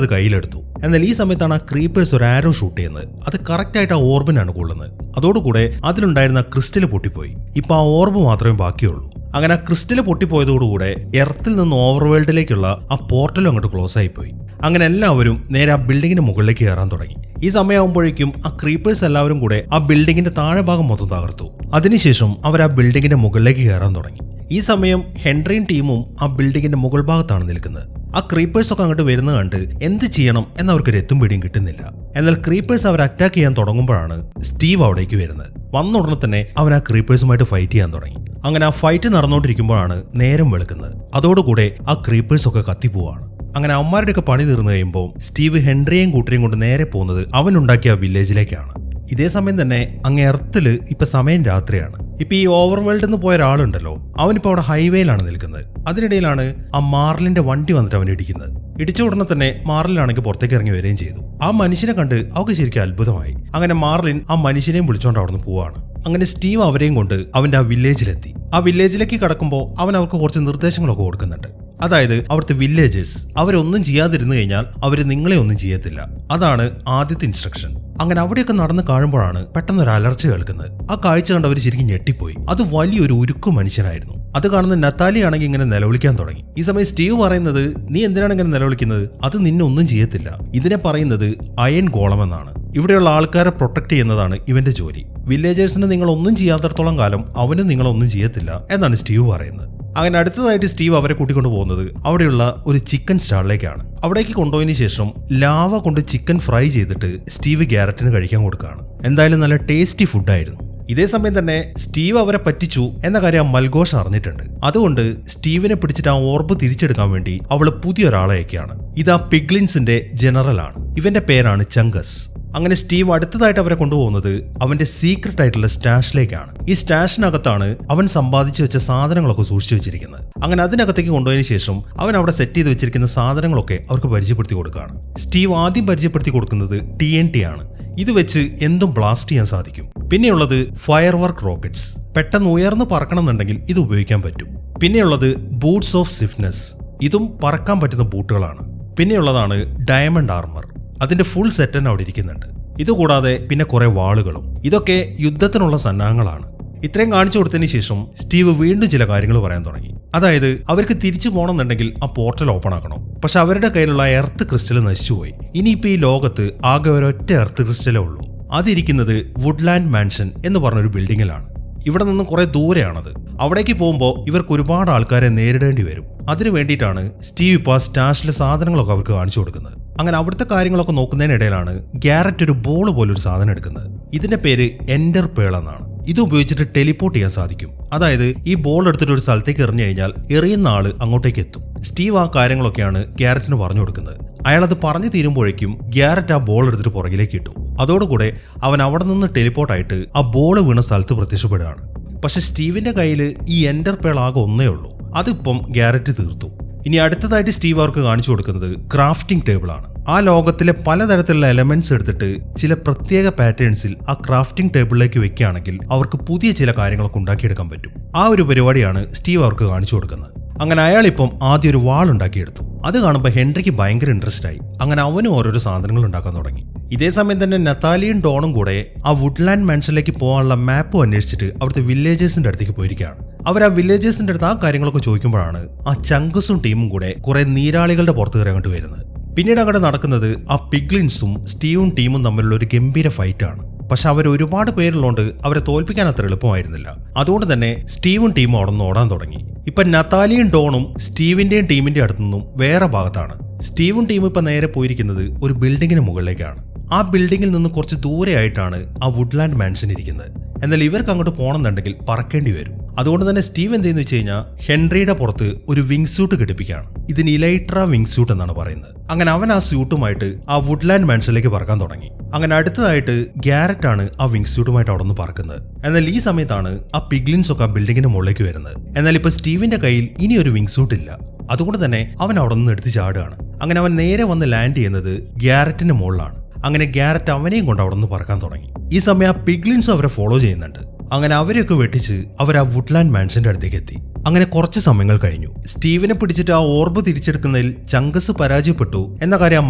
അത് കയ്യിലെടുത്തു. എന്നാൽ ഈ സമയത്താണ് ആ ക്രീപ്പേഴ്സ് ഒരു ആരോ ഷൂട്ട് ചെയ്യുന്നത്. അത് കറക്റ്റ് ആയിട്ട് ആ ഓർബിനാണ് കൊള്ളുന്നത്. അതോടുകൂടെ അതിലുണ്ടായിരുന്ന ക്രിസ്റ്റൽ പൊട്ടിപ്പോയി. ഇപ്പൊ ആ ഓർബ് മാത്രമേ ബാക്കിയുള്ളൂ. അങ്ങനെ ആ ക്രിസ്റ്റൽ പൊട്ടിപ്പോയതോടുകൂടെ എർത്തിൽ നിന്ന് ഓവർവേൾഡിലേക്കുള്ള ആ പോർട്ടലും അങ്ങോട്ട് ക്ലോസ് ആയിപ്പോയി. അങ്ങനെ എല്ലാവരും നേരെ ആ ബിൽഡിങ്ങിന്റെ മുകളിലേക്ക് കയറാൻ തുടങ്ങി. ഈ സമയമാകുമ്പോഴേക്കും ആ ക്രീപ്പേഴ്സ് എല്ലാവരും കൂടെ ആ ബിൽഡിങ്ങിന്റെ താഴെ ഭാഗം മൊത്തം തകർത്തു. അതിനുശേഷം അവർ ആ ബിൽഡിങ്ങിന്റെ മുകളിലേക്ക് കയറാൻ തുടങ്ങി. ഈ സമയം ഹെൻറിയും ടീമും ആ ബിൽഡിങ്ങിന്റെ മുകൾ ഭാഗത്താണ് നിൽക്കുന്നത്. ആ ക്രീപ്പേഴ്സ് ഒക്കെ അങ്ങോട്ട് വരുന്നത് കണ്ട് എന്ത് ചെയ്യണം എന്നവർക്കൊരു എത്തും പിടിയും കിട്ടുന്നില്ല. എന്നാൽ ക്രീപ്പേഴ്സ് അവർ അറ്റാക്ക് ചെയ്യാൻ തുടങ്ങുമ്പോഴാണ് സ്റ്റീവ് അവിടേക്ക് വരുന്നത്. വന്ന ഉടനെ തന്നെ അവൻ ആ ക്രീപ്പേഴ്സുമായിട്ട് ഫൈറ്റ് ചെയ്യാൻ തുടങ്ങി. അങ്ങനെ ആ ഫൈറ്റ് നടന്നുകൊണ്ടിരിക്കുമ്പോഴാണ് നേരം വെളുക്കുന്നത്. അതോടുകൂടെ ആ ക്രീപ്പേഴ്സ് ഒക്കെ കത്തിപ്പോവാണ്. അങ്ങനെ അവന്മാരുടെയൊക്കെ പണി തീർന്നു കഴിയുമ്പോൾ സ്റ്റീവ് ഹെൻറിയെയും കൂട്ടരെയും കൊണ്ട് നേരെ പോകുന്നത് അവനുണ്ടാക്കിയ വില്ലേജിലേക്കാണ്. ഇതേ സമയം തന്നെ അങ്ങ് എർത്തില് ഇപ്പൊ സമയം രാത്രിയാണ്. ഇപ്പൊ ഈ ഓവർവേൾഡിൽ നിന്ന് പോയ ഒരാളുണ്ടല്ലോ, അവനിപ്പോ അവിടെ ഹൈവേയിലാണ് നിൽക്കുന്നത്. അതിനിടയിലാണ് ആ മാർലിന്റെ വണ്ടി വന്നിട്ട് അവൻ ഇടിക്കുന്നത്. ഇടിച്ച ഉടനെ തന്നെ മാർലിനാണെങ്കിൽ പുറത്തേക്ക് ഇറങ്ങി വരികയും ചെയ്തു. ആ മനുഷ്യനെ കണ്ട് അവർക്ക് ശരിക്കും അത്ഭുതമായി. അങ്ങനെ മാർലിൻ ആ മനുഷ്യനെയും വിളിച്ചോണ്ട് അവിടെ നിന്ന് പോവാണ്. അങ്ങനെ സ്റ്റീവ് അവരെയും കൊണ്ട് അവന്റെ ആ വില്ലേജിലെത്തി. ആ വില്ലേജിലേക്ക് കടക്കുമ്പോൾ അവൻ അവർക്ക് കുറച്ച് നിർദ്ദേശങ്ങളൊക്കെ കൊടുക്കുന്നുണ്ട്. അതായത് അവിടുത്തെ വില്ലേജേഴ്സ് അവരൊന്നും ചെയ്യാതിരുന്നു കഴിഞ്ഞാൽ അവർ നിങ്ങളെ ഒന്നും ചെയ്യത്തില്ല. അതാണ് ആദ്യത്തെ ഇൻസ്ട്രക്ഷൻ. അങ്ങനെ അവിടെയൊക്കെ നടന്ന് കാണുമ്പോഴാണ് പെട്ടെന്ന് ഒരു അലർച്ച കേൾക്കുന്നത്. ആ കാഴ്ച കണ്ട് അവർ ശരിക്കും ഞെട്ടിപ്പോയി. അത് വലിയൊരു ഉരുക്കു മനുഷ്യനായിരുന്നു. അത് കാണുന്ന നത്താലി ആണെങ്കിൽ ഇങ്ങനെ നിലവിളിക്കാൻ തുടങ്ങി. ഈ സമയം സ്റ്റീവ് പറയുന്നത്, നീ എന്തിനാണ് ഇങ്ങനെ നിലവിളിക്കുന്നത്? അത് നിന്നെ ഒന്നും ചെയ്യത്തില്ല. ഇതിനെ പറയുന്നത് അയൺ ഗോളം എന്നാണ്. ഇവിടെയുള്ള ആൾക്കാരെ പ്രൊട്ടക്ട് ചെയ്യുന്നതാണ് ഇവന്റെ ജോലി. വില്ലേജേഴ്സിന് നിങ്ങൾ ഒന്നും ചെയ്യാത്തടത്തോളം കാലം അവനും നിങ്ങളൊന്നും ചെയ്യത്തില്ല എന്നാണ് സ്റ്റീവ് പറയുന്നത്. അങ്ങനെ അടുത്തതായിട്ട് സ്റ്റീവ് അവരെ കൂട്ടിക്കൊണ്ടു പോകുന്നത് അവിടെയുള്ള ഒരു ചിക്കൻ സ്റ്റാളിലേക്കാണ്. അവിടേക്ക് കൊണ്ടുപോയതിനു ശേഷം ലാവ കൊണ്ട് ചിക്കൻ ഫ്രൈ ചെയ്തിട്ട് സ്റ്റീവ് ഗ്യാരറ്റിന് കഴിക്കാൻ കൊടുക്കുകയാണ്. എന്തായാലും നല്ല ടേസ്റ്റി ഫുഡായിരുന്നു. ഇതേ സമയം തന്നെ സ്റ്റീവ് അവരെ പറ്റിച്ചു എന്ന കാര്യം മൽഘോഷ് അറിഞ്ഞിട്ടുണ്ട്. അതുകൊണ്ട് സ്റ്റീവിനെ പിടിച്ചിട്ട് ആ ഓർബ് തിരിച്ചെടുക്കാൻ വേണ്ടി അവള് പുതിയൊരാളെ അയക്കുകയാണ്. ഇത് ആ പിഗ്ലിൻസിന്റെ ജനറലാണ്. ഇവന്റെ പേരാണ് ചങ്കസ്. അങ്ങനെ സ്റ്റീവ് അടുത്തതായിട്ട് അവരെ കൊണ്ടുപോകുന്നത് അവന്റെ സീക്രട്ട് ആയിട്ടുള്ള സ്റ്റാഷിലേക്കാണ്. ഈ സ്റ്റാഷിനകത്താണ് അവൻ സമ്പാദിച്ചു വെച്ച സാധനങ്ങളൊക്കെ സൂക്ഷിച്ചു വെച്ചിരിക്കുന്നത്. അങ്ങനെ അതിനകത്തേക്ക് കൊണ്ടുപോയതിനു ശേഷം അവൻ അവിടെ സെറ്റ് ചെയ്ത് വെച്ചിരിക്കുന്ന സാധനങ്ങളൊക്കെ അവർക്ക് പരിചയപ്പെടുത്തി കൊടുക്കുകയാണ്. സ്റ്റീവ് ആദ്യം പരിചയപ്പെടുത്തി കൊടുക്കുന്നത് TNT ആണ്. ഇത് വെച്ച് എന്തും ബ്ലാസ്റ്റ് ചെയ്യാൻ സാധിക്കും. പിന്നെയുള്ളത് ഫയർ വർക്ക് റോക്കറ്റ്സ്. പെട്ടെന്ന് ഉയർന്നു പറക്കണമെന്നുണ്ടെങ്കിൽ ഇത് ഉപയോഗിക്കാൻ പറ്റും. പിന്നെയുള്ളത് ബൂട്ട്സ് ഓഫ് സ്വിഫ്റ്റ്നെസ്. ഇതും പറക്കാൻ പറ്റുന്ന ബൂട്ടുകളാണ്. പിന്നെയുള്ളതാണ് ഡയമണ്ട് ആർമർ. അതിന്റെ ഫുൾ സെറ്റ് തന്നെ അവിടെ ഇരിക്കുന്നുണ്ട്. ഇതുകൂടാതെ പിന്നെ കുറെ വാളുകളും. ഇതൊക്കെ യുദ്ധത്തിനുള്ള സന്നാഹങ്ങളാണ്. ഇത്രയും കാണിച്ചു കൊടുത്തതിന് ശേഷം സ്റ്റീവ് വീണ്ടും ചില കാര്യങ്ങൾ പറയാൻ തുടങ്ങി. അതായത് അവർക്ക് തിരിച്ചു പോകണമെന്നുണ്ടെങ്കിൽ ആ പോർട്ടൽ ഓപ്പൺ ആക്കണം. പക്ഷെ അവരുടെ കയ്യിലുള്ള എർത്ത് ക്രിസ്റ്റൽ നശിച്ചുപോയി. ഇനിയിപ്പോൾ ഈ ലോകത്ത് ആകെ ഒരൊറ്റ എർത്ത് ക്രിസ്റ്റലേ ഉള്ളൂ. അതിരിക്കുന്നത് വുഡ്ലാൻഡ് മാൻഷൻ എന്ന് പറഞ്ഞൊരു ബിൽഡിങ്ങിലാണ്. ഇവിടെ നിന്ന് കുറെ ദൂരെയാണത്. അവിടേക്ക് പോകുമ്പോൾ ഇവർക്ക് ഒരുപാട് ആൾക്കാരെ നേരിടേണ്ടി വരും. അതിനു വേണ്ടിയിട്ടാണ് സ്റ്റീവ് ഇപ്പോൾ സ്റ്റാഷിലെ സാധനങ്ങളൊക്കെ അവർക്ക് കാണിച്ചു കൊടുക്കുന്നത്. അങ്ങനെ അവിടുത്തെ കാര്യങ്ങളൊക്കെ നോക്കുന്നതിനിടയിലാണ് ഗ്യാരറ്റ് ഒരു ബോൾ പോലൊരു സാധനം എടുക്കുന്നത്. ഇതിന്റെ പേര് എൻഡർ പേൾ എന്നാണ്. ഇത് ഉപയോഗിച്ചിട്ട് ടെലിപ്പോർട്ട് ചെയ്യാൻ സാധിക്കും. അതായത് ഈ ബോൾ എടുത്തിട്ട് ഒരു സ്ഥലത്തേക്ക് എറിഞ്ഞു കഴിഞ്ഞാൽ എറിയുന്ന ആള് അങ്ങോട്ടേക്ക് എത്തും. സ്റ്റീവ് ആ കാര്യങ്ങളൊക്കെയാണ് ഗ്യാരറ്റിന് പറഞ്ഞു കൊടുക്കുന്നത്. അയാൾ അത് പറഞ്ഞു തീരുമ്പോഴേക്കും ഗ്യാരറ്റ് ആ ബോൾ എടുത്തിട്ട് പുറകിലേക്ക് ഇട്ടു. അതോടുകൂടെ അവൻ അവിടെ നിന്ന് ടെലിപ്പോർട്ടായിട്ട് ആ ബോൾ വീണ സ്ഥലത്ത് പ്രത്യക്ഷപ്പെടുകയാണ്. പക്ഷെ സ്റ്റീവിന്റെ കയ്യിൽ ഈ എൻഡർ പേൾ ആകെ ഒന്നേ ഉള്ളൂ. അതിപ്പം ഗ്യാരറ്റ് തീർത്തു. ഇനി അടുത്തതായിട്ട് സ്റ്റീവ് അവർക്ക് കാണിച്ചു കൊടുക്കുന്നത് ക്രാഫ്റ്റിംഗ് ടേബിൾ ആണ്. ആ ലോകത്തിലെ പലതരത്തിലുള്ള എലമെന്റ്സ് എടുത്തിട്ട് ചില പ്രത്യേക പാറ്റേൺസിൽ ആ ക്രാഫ്റ്റിംഗ് ടേബിളിലേക്ക് വെക്കുകയാണെങ്കിൽ അവർക്ക് പുതിയ ചില കാര്യങ്ങളൊക്കെ ഉണ്ടാക്കിയെടുക്കാൻ പറ്റും. ആ ഒരു പരിപാടിയാണ് സ്റ്റീവ് അവർക്ക് കാണിച്ചു കൊടുക്കുന്നത്. അങ്ങനെ അയാളിപ്പം ആദ്യം ഒരു വാൾ ഉണ്ടാക്കിയെടുത്തു. അത് കാണുമ്പോൾ ഹെൻറിക്ക് ഭയങ്കര ഇൻട്രസ്റ്റ് ആയി. അങ്ങനെ അവനും ഓരോരോ സാധനങ്ങൾ ഉണ്ടാക്കാൻ തുടങ്ങി. ഇതേ സമയം തന്നെ നത്താലിയും ഡോണും കൂടെ ആ വുഡ്ലാൻഡ് മാൻഷനിലേക്ക് പോകാനുള്ള മാപ്പ് അന്വേഷിച്ചിട്ട് അവിടുത്തെ വില്ലേജേഴ്സിന്റെ അടുത്തേക്ക് പോയിരിക്കുകയാണ്. അവർ ആ വില്ലേജേഴ്സിന്റെ അടുത്ത് ആ കാര്യങ്ങളൊക്കെ ചോദിക്കുമ്പോഴാണ് ആ ചങ്കസും ടീമും കൂടെ കുറെ നീരാളികളുടെ പുറത്ത് കയറി അങ്ങോട്ട് വരുന്നത്. പിന്നീട് അങ്ങോട്ട് നടക്കുന്നത് ആ പിഗ്ലിൻസും സ്റ്റീവും ടീമും തമ്മിലുള്ള ഒരു ഗംഭീര ഫൈറ്റാണ്. പക്ഷെ അവർ ഒരുപാട് പേരുള്ളതുകൊണ്ട് അവരെ തോൽപ്പിക്കാൻ അത്ര എളുപ്പമായിരുന്നില്ല. അതുകൊണ്ട് തന്നെ സ്റ്റീവും ടീമും അവിടെ നിന്ന് ഓടാൻ തുടങ്ങി. ഇപ്പൊ നത്താലിയും ഡോണും സ്റ്റീവിന്റെയും ടീമിന്റെ അടുത്തു നിന്നും വേറെ ഭാഗത്താണ്. സ്റ്റീവും ടീമും ഇപ്പൊ നേരെ പോയിരിക്കുന്നത് ഒരു ബിൽഡിങ്ങിന് മുകളിലേക്കാണ്. ആ ബിൽഡിങ്ങിൽ നിന്ന് കുറച്ച് ദൂരെയായിട്ടാണ് ആ വുഡ്ലാൻഡ് മാൻഷൻ ഇരിക്കുന്നത്. എന്നാൽ ഇവർക്ക് അങ്ങോട്ട് പോകണമെന്നുണ്ടെങ്കിൽ പറക്കേണ്ടി വരും. അതുകൊണ്ട് തന്നെ സ്റ്റീവ് എന്തെന്ന് വെച്ച് കഴിഞ്ഞാൽ ഹെൻറിയുടെ പുറത്ത് ഒരു വിങ് സ്യൂട്ട് ഘടിപ്പിക്കുകയാണ്. ഇതിന് ഇലൈട്ര വിങ് സ്യൂട്ട് എന്നാണ് പറയുന്നത്. അങ്ങനെ അവൻ ആ സ്യൂട്ടുമായിട്ട് ആ വുഡ്ലാൻഡ് മാൻഷനിലേക്ക് പറക്കാൻ തുടങ്ങി. അങ്ങനെ അടുത്തതായിട്ട് ഗ്യാരറ്റ് ആണ് ആ വിങ് സ്യൂട്ടുമായിട്ട് അവിടെ നിന്ന് പറക്കുന്നത്. എന്നാൽ ഈ സമയത്താണ് ആ പിഗ്ലിൻസ് ഒക്കെ ആ ബിൽഡിങ്ങിന്റെ മുകളിലേക്ക് വരുന്നത്. എന്നാൽ ഇപ്പൊ സ്റ്റീവിന്റെ കയ്യിൽ ഇനി ഒരു വിങ് സ്യൂട്ട് ഇല്ല. അതുകൊണ്ട് തന്നെ അവൻ അവിടെ നിന്ന് എടുത്ത് ചാടുകയാണ്. അങ്ങനെ അവൻ നേരെ വന്ന് ലാൻഡ് ചെയ്യുന്നത് ഗ്യാരറ്റിന്റെ മുകളിലാണ്. അങ്ങനെ ഗ്യാരറ്റ് അവനെയും കൊണ്ട് അവിടെ നിന്ന് പറക്കാൻ തുടങ്ങി. ഈ സമയം ആ പിഗ്ലിൻസും അവരെ ഫോളോ ചെയ്യുന്നുണ്ട്. അങ്ങനെ അവരെയൊക്കെ വെട്ടിച്ച് അവർ ആ വുഡ്ലാൻഡ് മാൻഷന്റെ അടുത്തേക്ക് എത്തി. അങ്ങനെ കുറച്ച് സമയങ്ങൾ കഴിഞ്ഞു. സ്റ്റീവിനെ പിടിച്ചിട്ട് ആ ഓർബ് തിരിച്ചെടുക്കുന്നതിൽ ചങ്കസ് പരാജയപ്പെട്ടു എന്ന കാര്യം ആ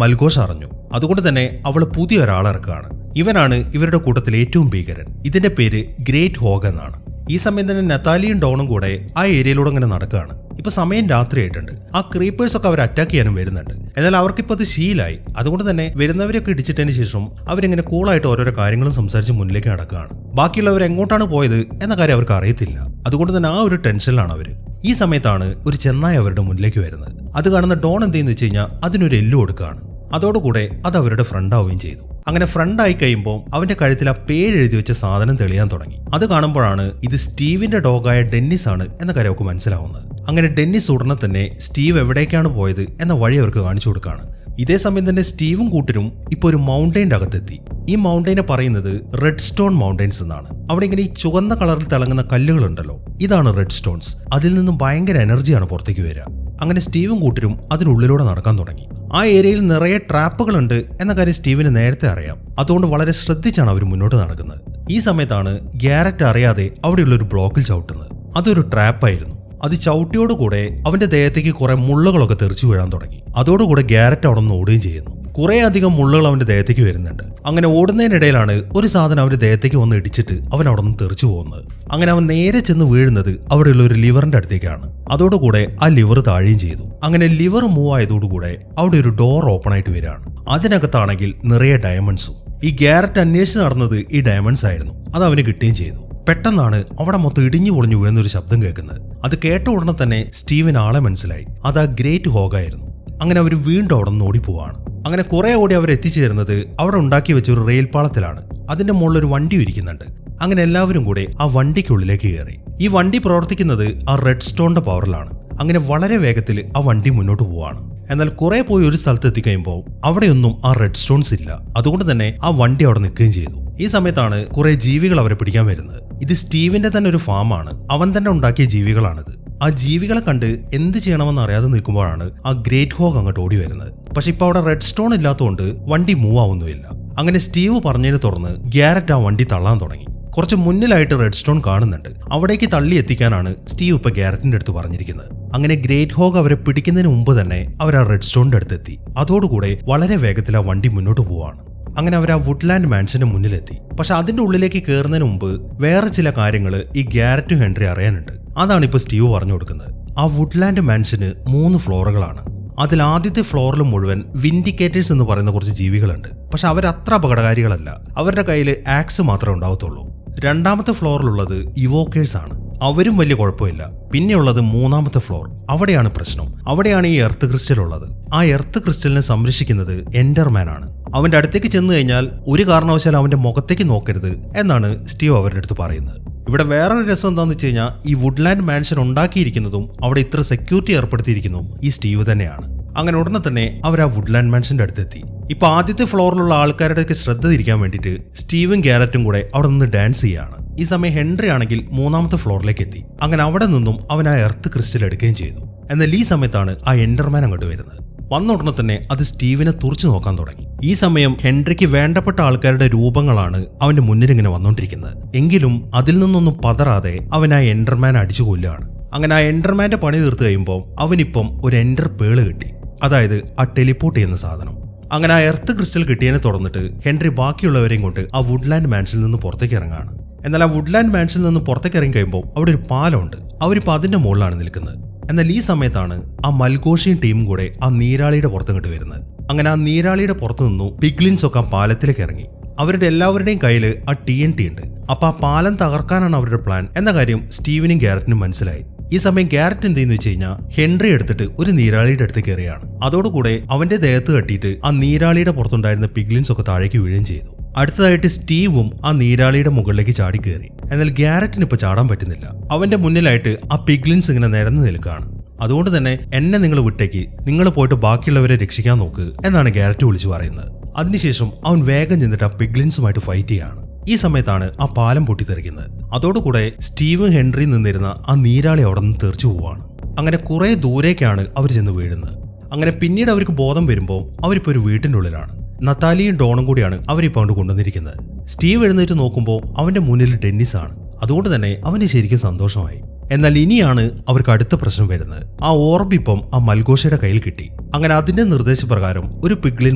മൽഗോഷ് അറിഞ്ഞു. അതുകൊണ്ട് തന്നെ അവള് പുതിയ ഒരാളെ ഇറക്കുകയാണ്. ഇവനാണ് ഇവരുടെ കൂട്ടത്തിൽ ഏറ്റവും ഭീകരൻ. ഇതിന്റെ പേര് ഗ്രേറ്റ് ഹോഗ് എന്നാണ്. ഈ സമയം തന്നെ നതാലിയും ഡോണും കൂടെ ആ ഏരിയയിലൂടെ അങ്ങനെ നടക്കുകയാണ്. ഇപ്പൊ സമയം രാത്രിയായിട്ടുണ്ട്. ആ ക്രീപ്പേഴ്സ് ഒക്കെ അവർ അറ്റാക്ക് ചെയ്യാനും വരുന്നുണ്ട്. എന്നാൽ അവർക്കിപ്പോ അത് ശീലായി. അതുകൊണ്ട് തന്നെ വരുന്നവരൊക്കെ ഇടിച്ചിട്ടതിന് ശേഷം അവരിങ്ങനെ കൂളായിട്ട് ഓരോരോ കാര്യങ്ങളും സംസാരിച്ച് മുന്നിലേക്ക് നടക്കുകയാണ്. ബാക്കിയുള്ളവർ എങ്ങോട്ടാണ് പോയത് എന്ന കാര്യം അവർക്ക് അറിയത്തില്ല. അതുകൊണ്ട് തന്നെ ആ ഒരു ടെൻഷനിലാണ് അവര്. ഈ സമയത്താണ് ഒരു ചെന്നായ അവരുടെ മുന്നിലേക്ക് വരുന്നത്. അത് കാണുന്ന ഡോൺ എന്തെന്ന് വെച്ച് കഴിഞ്ഞാൽ അതിനൊരു എല്ല് കൊടുക്കുകയാണ്. അതോടുകൂടെ അത് അവരുടെ ഫ്രണ്ട് ആവുകയും ചെയ്തു. അങ്ങനെ ഫ്രണ്ട് ആയി കഴിയുമ്പോൾ അവന്റെ കഴുത്തിൽ ആ പേര് എഴുതി വെച്ച സാധനം തെളിയാൻ തുടങ്ങി. അത് കാണുമ്പോഴാണ് ഇത് സ്റ്റീവിന്റെ ഡോഗായ ഡെന്നിസ് ആണ് എന്ന കാര്യം അവർക്ക് മനസ്സിലാവുന്നത്. അങ്ങനെ ഡെന്നിസ് ഉടനെ തന്നെ സ്റ്റീവ് എവിടേക്കാണ് പോയത് എന്ന വഴി അവർക്ക് കാണിച്ചു കൊടുക്കുകയാണ്. ഇതേ സമയം തന്നെ സ്റ്റീവും കൂട്ടരും ഇപ്പോൾ ഒരു മൗണ്ടൈൻ്റെ അകത്തെത്തി. ഈ മൗണ്ടൈനെ പറയുന്നത് റെഡ് സ്റ്റോൺ മൗണ്ടൈൻസ് എന്നാണ്. അവിടെ ഇങ്ങനെ ഈ ചുവന്ന കളറിൽ തിളങ്ങുന്ന കല്ലുകളുണ്ടല്ലോ, ഇതാണ് റെഡ് സ്റ്റോൺസ്. അതിൽ നിന്നും ഭയങ്കര എനർജിയാണ് പുറത്തേക്ക് വരിക. അങ്ങനെ സ്റ്റീവും കൂട്ടരും അതിനുള്ളിലൂടെ നടക്കാൻ തുടങ്ങി. ആ ഏരിയയിൽ നിറയെ ട്രാപ്പുകളുണ്ട് എന്ന കാര്യം സ്റ്റീവിന് നേരത്തെ അറിയാം. അതുകൊണ്ട് വളരെ ശ്രദ്ധിച്ചാണ് അവർ മുന്നോട്ട് നടക്കുന്നത്. ഈ സമയത്താണ് ഗ്യാരറ്റ് അറിയാതെ അവിടെയുള്ള ഒരു ബ്ലോക്കിൽ ചവിട്ടുന്നത്. അതൊരു ട്രാപ്പായിരുന്നു. അത് ചവിട്ടിയോടുകൂടെ അവന്റെ ദേഹത്തേക്ക് കുറെ മുള്ളുകളൊക്കെ തെറിച്ചു വീഴാൻ തുടങ്ങി. അതോടുകൂടെ ഗ്യാരറ്റ് അവിടെ നിന്ന് ഓടുകയും ചെയ്യുന്നു. കുറെ അധികം മുള്ളുകൾ അവന്റെ ദേഹത്തേക്ക് വരുന്നുണ്ട്. അങ്ങനെ ഓടുന്നതിനിടയിലാണ് ഒരു സാധനം അവന്റെ ദേഹത്തേക്ക് വന്ന് ഇടിച്ചിട്ട് അവൻ അവിടെ നിന്ന് തെറിച്ചു പോകുന്നത്. അങ്ങനെ അവൻ നേരെ ചെന്ന് വീഴുന്നത് അവിടെയുള്ള ഒരു ലിവറിന്റെ അടുത്തേക്കാണ്. അതോടുകൂടെ ആ ലിവർ താഴുകയും ചെയ്തു. അങ്ങനെ ലിവർ മൂവ് ആയതോടുകൂടെ അവിടെ ഒരു ഡോർ ഓപ്പൺ ആയിട്ട് വരികയാണ്. അതിനകത്താണെങ്കിൽ നിറയെ ഡയമണ്ട്സും. ഈ ഗ്യാരറ്റ് അന്വേഷിച്ച് നടന്നത് ഈ ഡയമണ്ട്സ് ആയിരുന്നു. അത് അവന് കിട്ടുകയും ചെയ്തു. പെട്ടെന്നാണ് അവിടെ മൊത്തം ഇടിഞ്ഞു പൊളിഞ്ഞു വീഴുന്നൊരു ശബ്ദം കേൾക്കുന്നത്. അത് കേട്ട ഉടനെ തന്നെ സ്റ്റീവൻ ആളെ മനസ്സിലായി. അത് ആ ഗ്രേറ്റ് ഹോഗായിരുന്നു. അങ്ങനെ അവർ വീണ്ടും അവിടെ നിന്ന് ഓടിപ്പോവാണ്. അങ്ങനെ കുറെ ഓടി അവർ എത്തിച്ചേരുന്നത് അവിടെ ഉണ്ടാക്കി വെച്ച ഒരു റെയിൽ പാളത്തിലാണ്. അതിന്റെ മുകളിൽ ഒരു വണ്ടി ഇരിക്കുന്നുണ്ട്. അങ്ങനെ എല്ലാവരും കൂടെ ആ വണ്ടിക്കുള്ളിലേക്ക് കയറി. ഈ വണ്ടി പ്രവർത്തിക്കുന്നത് ആ റെഡ് സ്റ്റോണിന്റെ പവറിലാണ്. അങ്ങനെ വളരെ വേഗത്തിൽ ആ വണ്ടി മുന്നോട്ട് പോവാണ്. എന്നാൽ കുറെ പോയി ഒരു സ്ഥലത്ത് എത്തിക്കഴിയുമ്പോൾ അവിടെയൊന്നും ആ റെഡ് സ്റ്റോൺസ് ഇല്ല. അതുകൊണ്ട് തന്നെ ആ വണ്ടി അവിടെ നിൽക്കുകയും ചെയ്തു. ഈ സമയത്താണ് കുറെ ജീവികൾ അവരെ പിടിക്കാൻ വരുന്നത്. ഇത് സ്റ്റീവിന്റെ തന്നെ ഒരു ഫാമാണ്. അവൻ തന്നെ ഉണ്ടാക്കിയ ജീവികളാണിത്. ആ ജീവികളെ കണ്ട് എന്ത് ചെയ്യണമെന്ന് അറിയാതെ നിൽക്കുമ്പോഴാണ് ആ ഗ്രേറ്റ് ഹോഗ് അങ്ങോട്ട് ഓടി വരുന്നത്. പക്ഷെ ഇപ്പൊ അവിടെ റെഡ് സ്റ്റോൺ ഇല്ലാത്തതുകൊണ്ട് വണ്ടി മൂവ് ആവുന്നുമില്ല. അങ്ങനെ സ്റ്റീവ് പറഞ്ഞതിന് തുറന്ന് ഗ്യാരറ്റ് ആ വണ്ടി തള്ളാൻ തുടങ്ങി. കുറച്ച് മുന്നിലായിട്ട് റെഡ് സ്റ്റോൺ കാണുന്നുണ്ട്. അവിടേക്ക് തള്ളി എത്തിക്കാനാണ് സ്റ്റീവ് ഇപ്പൊ ഗ്യാരറ്റിന്റെ അടുത്ത് പറഞ്ഞിരിക്കുന്നത്. അങ്ങനെ ഗ്രേറ്റ് ഹോഗ് അവരെ പിടിക്കുന്നതിന് മുമ്പ് തന്നെ അവർ ആ റെഡ് സ്റ്റോണിന്റെ അടുത്തെത്തി. അതോടുകൂടെ വളരെ വേഗത്തിൽ ആ വണ്ടി മുന്നോട്ട് പോവാണ്. അങ്ങനെ അവർ ആ വുഡ്ലാൻഡ് മാൻഷന്റെ മുന്നിലെത്തി. പക്ഷെ അതിന്റെ ഉള്ളിലേക്ക് കയറുന്നതിന് മുമ്പ് വേറെ ചില കാര്യങ്ങൾ ഈ ഗ്യാരറ്റും ഹെൻറി അറിയാനുണ്ട്. അതാണ് ഇപ്പൊ സ്റ്റീവ് പറഞ്ഞു കൊടുക്കുന്നത്. ആ വുഡ്ലാൻഡ് മാൻഷന് 3 ഫ്ലോറുകളാണ്. അതിൽ ആദ്യത്തെ ഫ്ലോറിൽ മുഴുവൻ വിൻഡിക്കേറ്റേഴ്സ് എന്ന് പറയുന്ന കുറച്ച് ജീവികളുണ്ട്. പക്ഷെ അവരത്ര അപകടകാരികളല്ല. അവരുടെ കയ്യിൽ ആക്സ് മാത്രമേ ഉണ്ടാവത്തുള്ളൂ. രണ്ടാമത്തെ ഫ്ലോറിലുള്ളത് ഇവോക്കേഴ്സ് ആണ്. അവരും വലിയ കുഴപ്പമില്ല. പിന്നെയുള്ളത് 3ാമത്തെ ഫ്ലോർ. അവിടെയാണ് പ്രശ്നം. അവിടെയാണ് ഈ എർത്ത് ക്രിസ്റ്റൽ ഉള്ളത്. ആ എർത്ത് ക്രിസ്റ്റലിനെ സംരക്ഷിക്കുന്നത് എൻഡർമാൻ ആണ്. അവന്റെ അടുത്തേക്ക് ചെന്ന് കഴിഞ്ഞാൽ ഒരു കാരണവശാലും അവന്റെ മുഖത്തേക്ക് നോക്കരുത് എന്നാണ് സ്റ്റീവ് അവരുടെ അടുത്ത് പറയുന്നത്. ഇവിടെ വേറൊരു രസം എന്താന്ന് വെച്ച് കഴിഞ്ഞാൽ ഈ വുഡ്ലാൻഡ് മാൻഷൻ ഉണ്ടാക്കിയിരിക്കുന്നതും അവിടെ ഇത്ര സെക്യൂരിറ്റി ഏർപ്പെടുത്തിയിരിക്കുന്നതും ഈ സ്റ്റീവ് തന്നെയാണ്. അങ്ങനെ ഉടനെ തന്നെ അവർ ആ വുഡ്ലാൻഡ് മാൻഷന്റെ അടുത്തെത്തി. ഇപ്പൊ ആദ്യത്തെ ഫ്ലോറിലുള്ള ആൾക്കാരുടെയൊക്കെ ശ്രദ്ധ തിരിക്കാൻ വേണ്ടിയിട്ട് സ്റ്റീവും ഗ്യാരറ്റും കൂടെ അവിടെ നിന്ന് ഡാൻസ് ചെയ്യാണ്. ഈ സമയം ഹെൻറി ആണെങ്കിൽ 3ാമത്തെ ഫ്ലോറിലേക്ക് എത്തി. അങ്ങനെ അവിടെ നിന്നും അവൻ ആ എർത്ത് ക്രിസ്റ്റൽ എടുക്കുകയും ചെയ്തു. എന്നാൽ ഈ സമയത്താണ് ആ എൻഡർമാൻ അങ്ങോട്ട് വരുന്നത്. വന്ന ഉടനെ തന്നെ അത് സ്റ്റീവിനെ തുറച്ചു നോക്കാൻ തുടങ്ങി. ഈ സമയം ഹെൻറിക്ക് വേണ്ടപ്പെട്ട ആൾക്കാരുടെ രൂപങ്ങളാണ് അവന്റെ മുന്നിൽ ഇങ്ങനെ വന്നുകൊണ്ടിരിക്കുന്നത്. എങ്കിലും അതിൽ നിന്നൊന്നും പതറാതെ അവൻ ആ എൻഡർമാൻ അടിച്ചു കൊല്ലുകയാണ്. അങ്ങനെ ആ എൻഡർമാന്റെ പണി തീർത്ത് കഴിയുമ്പോൾ അവനിപ്പം ഒരു എൻഡർ പേള് കിട്ടി. അതായത് ആ ടെലിപ്പോർട്ട് ചെയ്യുന്ന സാധനം. അങ്ങനെ ആ എർത്ത് ക്രിസ്റ്റൽ കിട്ടിയതിനെ തുടർന്നിട്ട് ഹെൻറി ബാക്കിയുള്ളവരെയും കൊണ്ട് ആ വുഡ്ലാൻഡ് മാൻഷനിൽ നിന്ന് പുറത്തേക്ക് ഇറങ്ങാണ്. എന്നാൽ ആ വുഡ്ലാൻഡ് മാൻഷനിൽ നിന്ന് പുറത്തേക്ക് ഇറങ്ങി കഴിയുമ്പോൾ അവിടെ ഒരു പാലമുണ്ട്. അവരിപ്പോൾ അതിന്റെ മുകളിലാണ് നിൽക്കുന്നത്. എന്നാൽ ഈ സമയത്താണ് ആ മൽഗോഷിയും ടീമും കൂടെ ആ നീരാളിയുടെ പുറത്തിങ്ങോട്ട് വരുന്നത്. അങ്ങനെ ആ നീരാളിയുടെ പുറത്തു നിന്നു പിഗ്ലിൻസ് ഒക്കെ ആ പാലത്തിലേക്ക് ഇറങ്ങി. അവരുടെ എല്ലാവരുടെയും കയ്യിൽ ആ TNT ഉണ്ട്. അപ്പൊ ആ പാലം തകർക്കാനാണ് അവരുടെ പ്ലാൻ എന്ന കാര്യം സ്റ്റീവിനും ഗ്യാരറ്റിനും മനസ്സിലായി. ഈ സമയം ഗ്യാരറ്റ് എന്ത് ചെയ്യുന്നു വെച്ച് കഴിഞ്ഞാൽ ഹെൻറി എടുത്തിട്ട് ഒരു നീരാളിയുടെ അടുത്ത് കയറിയാണ്. അതോടുകൂടെ അവന്റെ ദേഹത്ത് കെട്ടിയിട്ട് ആ നീരാളിയുടെ പുറത്തുണ്ടായിരുന്ന പിഗ്ലിൻസ് ഒക്കെ താഴേക്ക് വീഴുകയും ചെയ്തു. അടുത്തതായിട്ട് സ്റ്റീവും ആ നീരാളിയുടെ മുകളിലേക്ക് ചാടിക്കേറി. എന്നാൽ ഗ്യാരറ്റിന് ഇപ്പൊ ചാടാൻ പറ്റുന്നില്ല. അവന്റെ മുന്നിലായിട്ട് ആ പിഗ്ലിൻസ് ഇങ്ങനെ നിരന്നു നിൽക്കുകയാണ്. അതുകൊണ്ട് തന്നെ എന്നെ നിങ്ങൾ വിട്ടേക്ക്, നിങ്ങൾ പോയിട്ട് ബാക്കിയുള്ളവരെ രക്ഷിക്കാൻ നോക്ക് എന്നാണ് ഗ്യാരറ്റ് വിളിച്ചു പറയുന്നത്. അതിനുശേഷം അവൻ വേഗം ചെന്നിട്ട് ആ പിഗ്ലിൻസുമായിട്ട് ഫൈറ്റ് ചെയ്യാണ്. ഈ സമയത്താണ് ആ പാലം പൊട്ടിത്തെറിക്കുന്നത്. അതോടുകൂടെ സ്റ്റീവും ഹെൻറിയും നിന്നിരുന്ന ആ നീരാളി അവിടെ നിന്ന് തെറിച്ചു പോവാണ്. അങ്ങനെ കുറെ ദൂരേക്കാണ് അവർ ചെന്ന് വീഴുന്നത്. അങ്ങനെ പിന്നീട് അവർക്ക് ബോധം വരുമ്പോൾ അവരിപ്പോൾ ഒരു വീട്ടിൻ്റെ ഉള്ളിലാണ്. നത്താലിയും ഡോണും കൂടിയാണ് അവരിപ്പോൾ അങ്ങോട്ട് കൊണ്ടുവന്നിരിക്കുന്നത്. സ്റ്റീവ് എഴുന്നേറ്റ് നോക്കുമ്പോൾ അവന്റെ മുന്നിൽ ഡെന്നിസ് ആണ്. അതുകൊണ്ട് തന്നെ അവന് ശരിക്കും സന്തോഷമായി. എന്നാൽ ഇനിയാണ് അവർക്ക് അടുത്ത പ്രശ്നം വരുന്നത്. ആ ഓർബ് ഇപ്പം ആ മൽഗോഷയുടെ കയ്യിൽ കിട്ടി. അങ്ങനെ അതിന്റെ നിർദ്ദേശപ്രകാരം ഒരു പിഗ്ലിൻ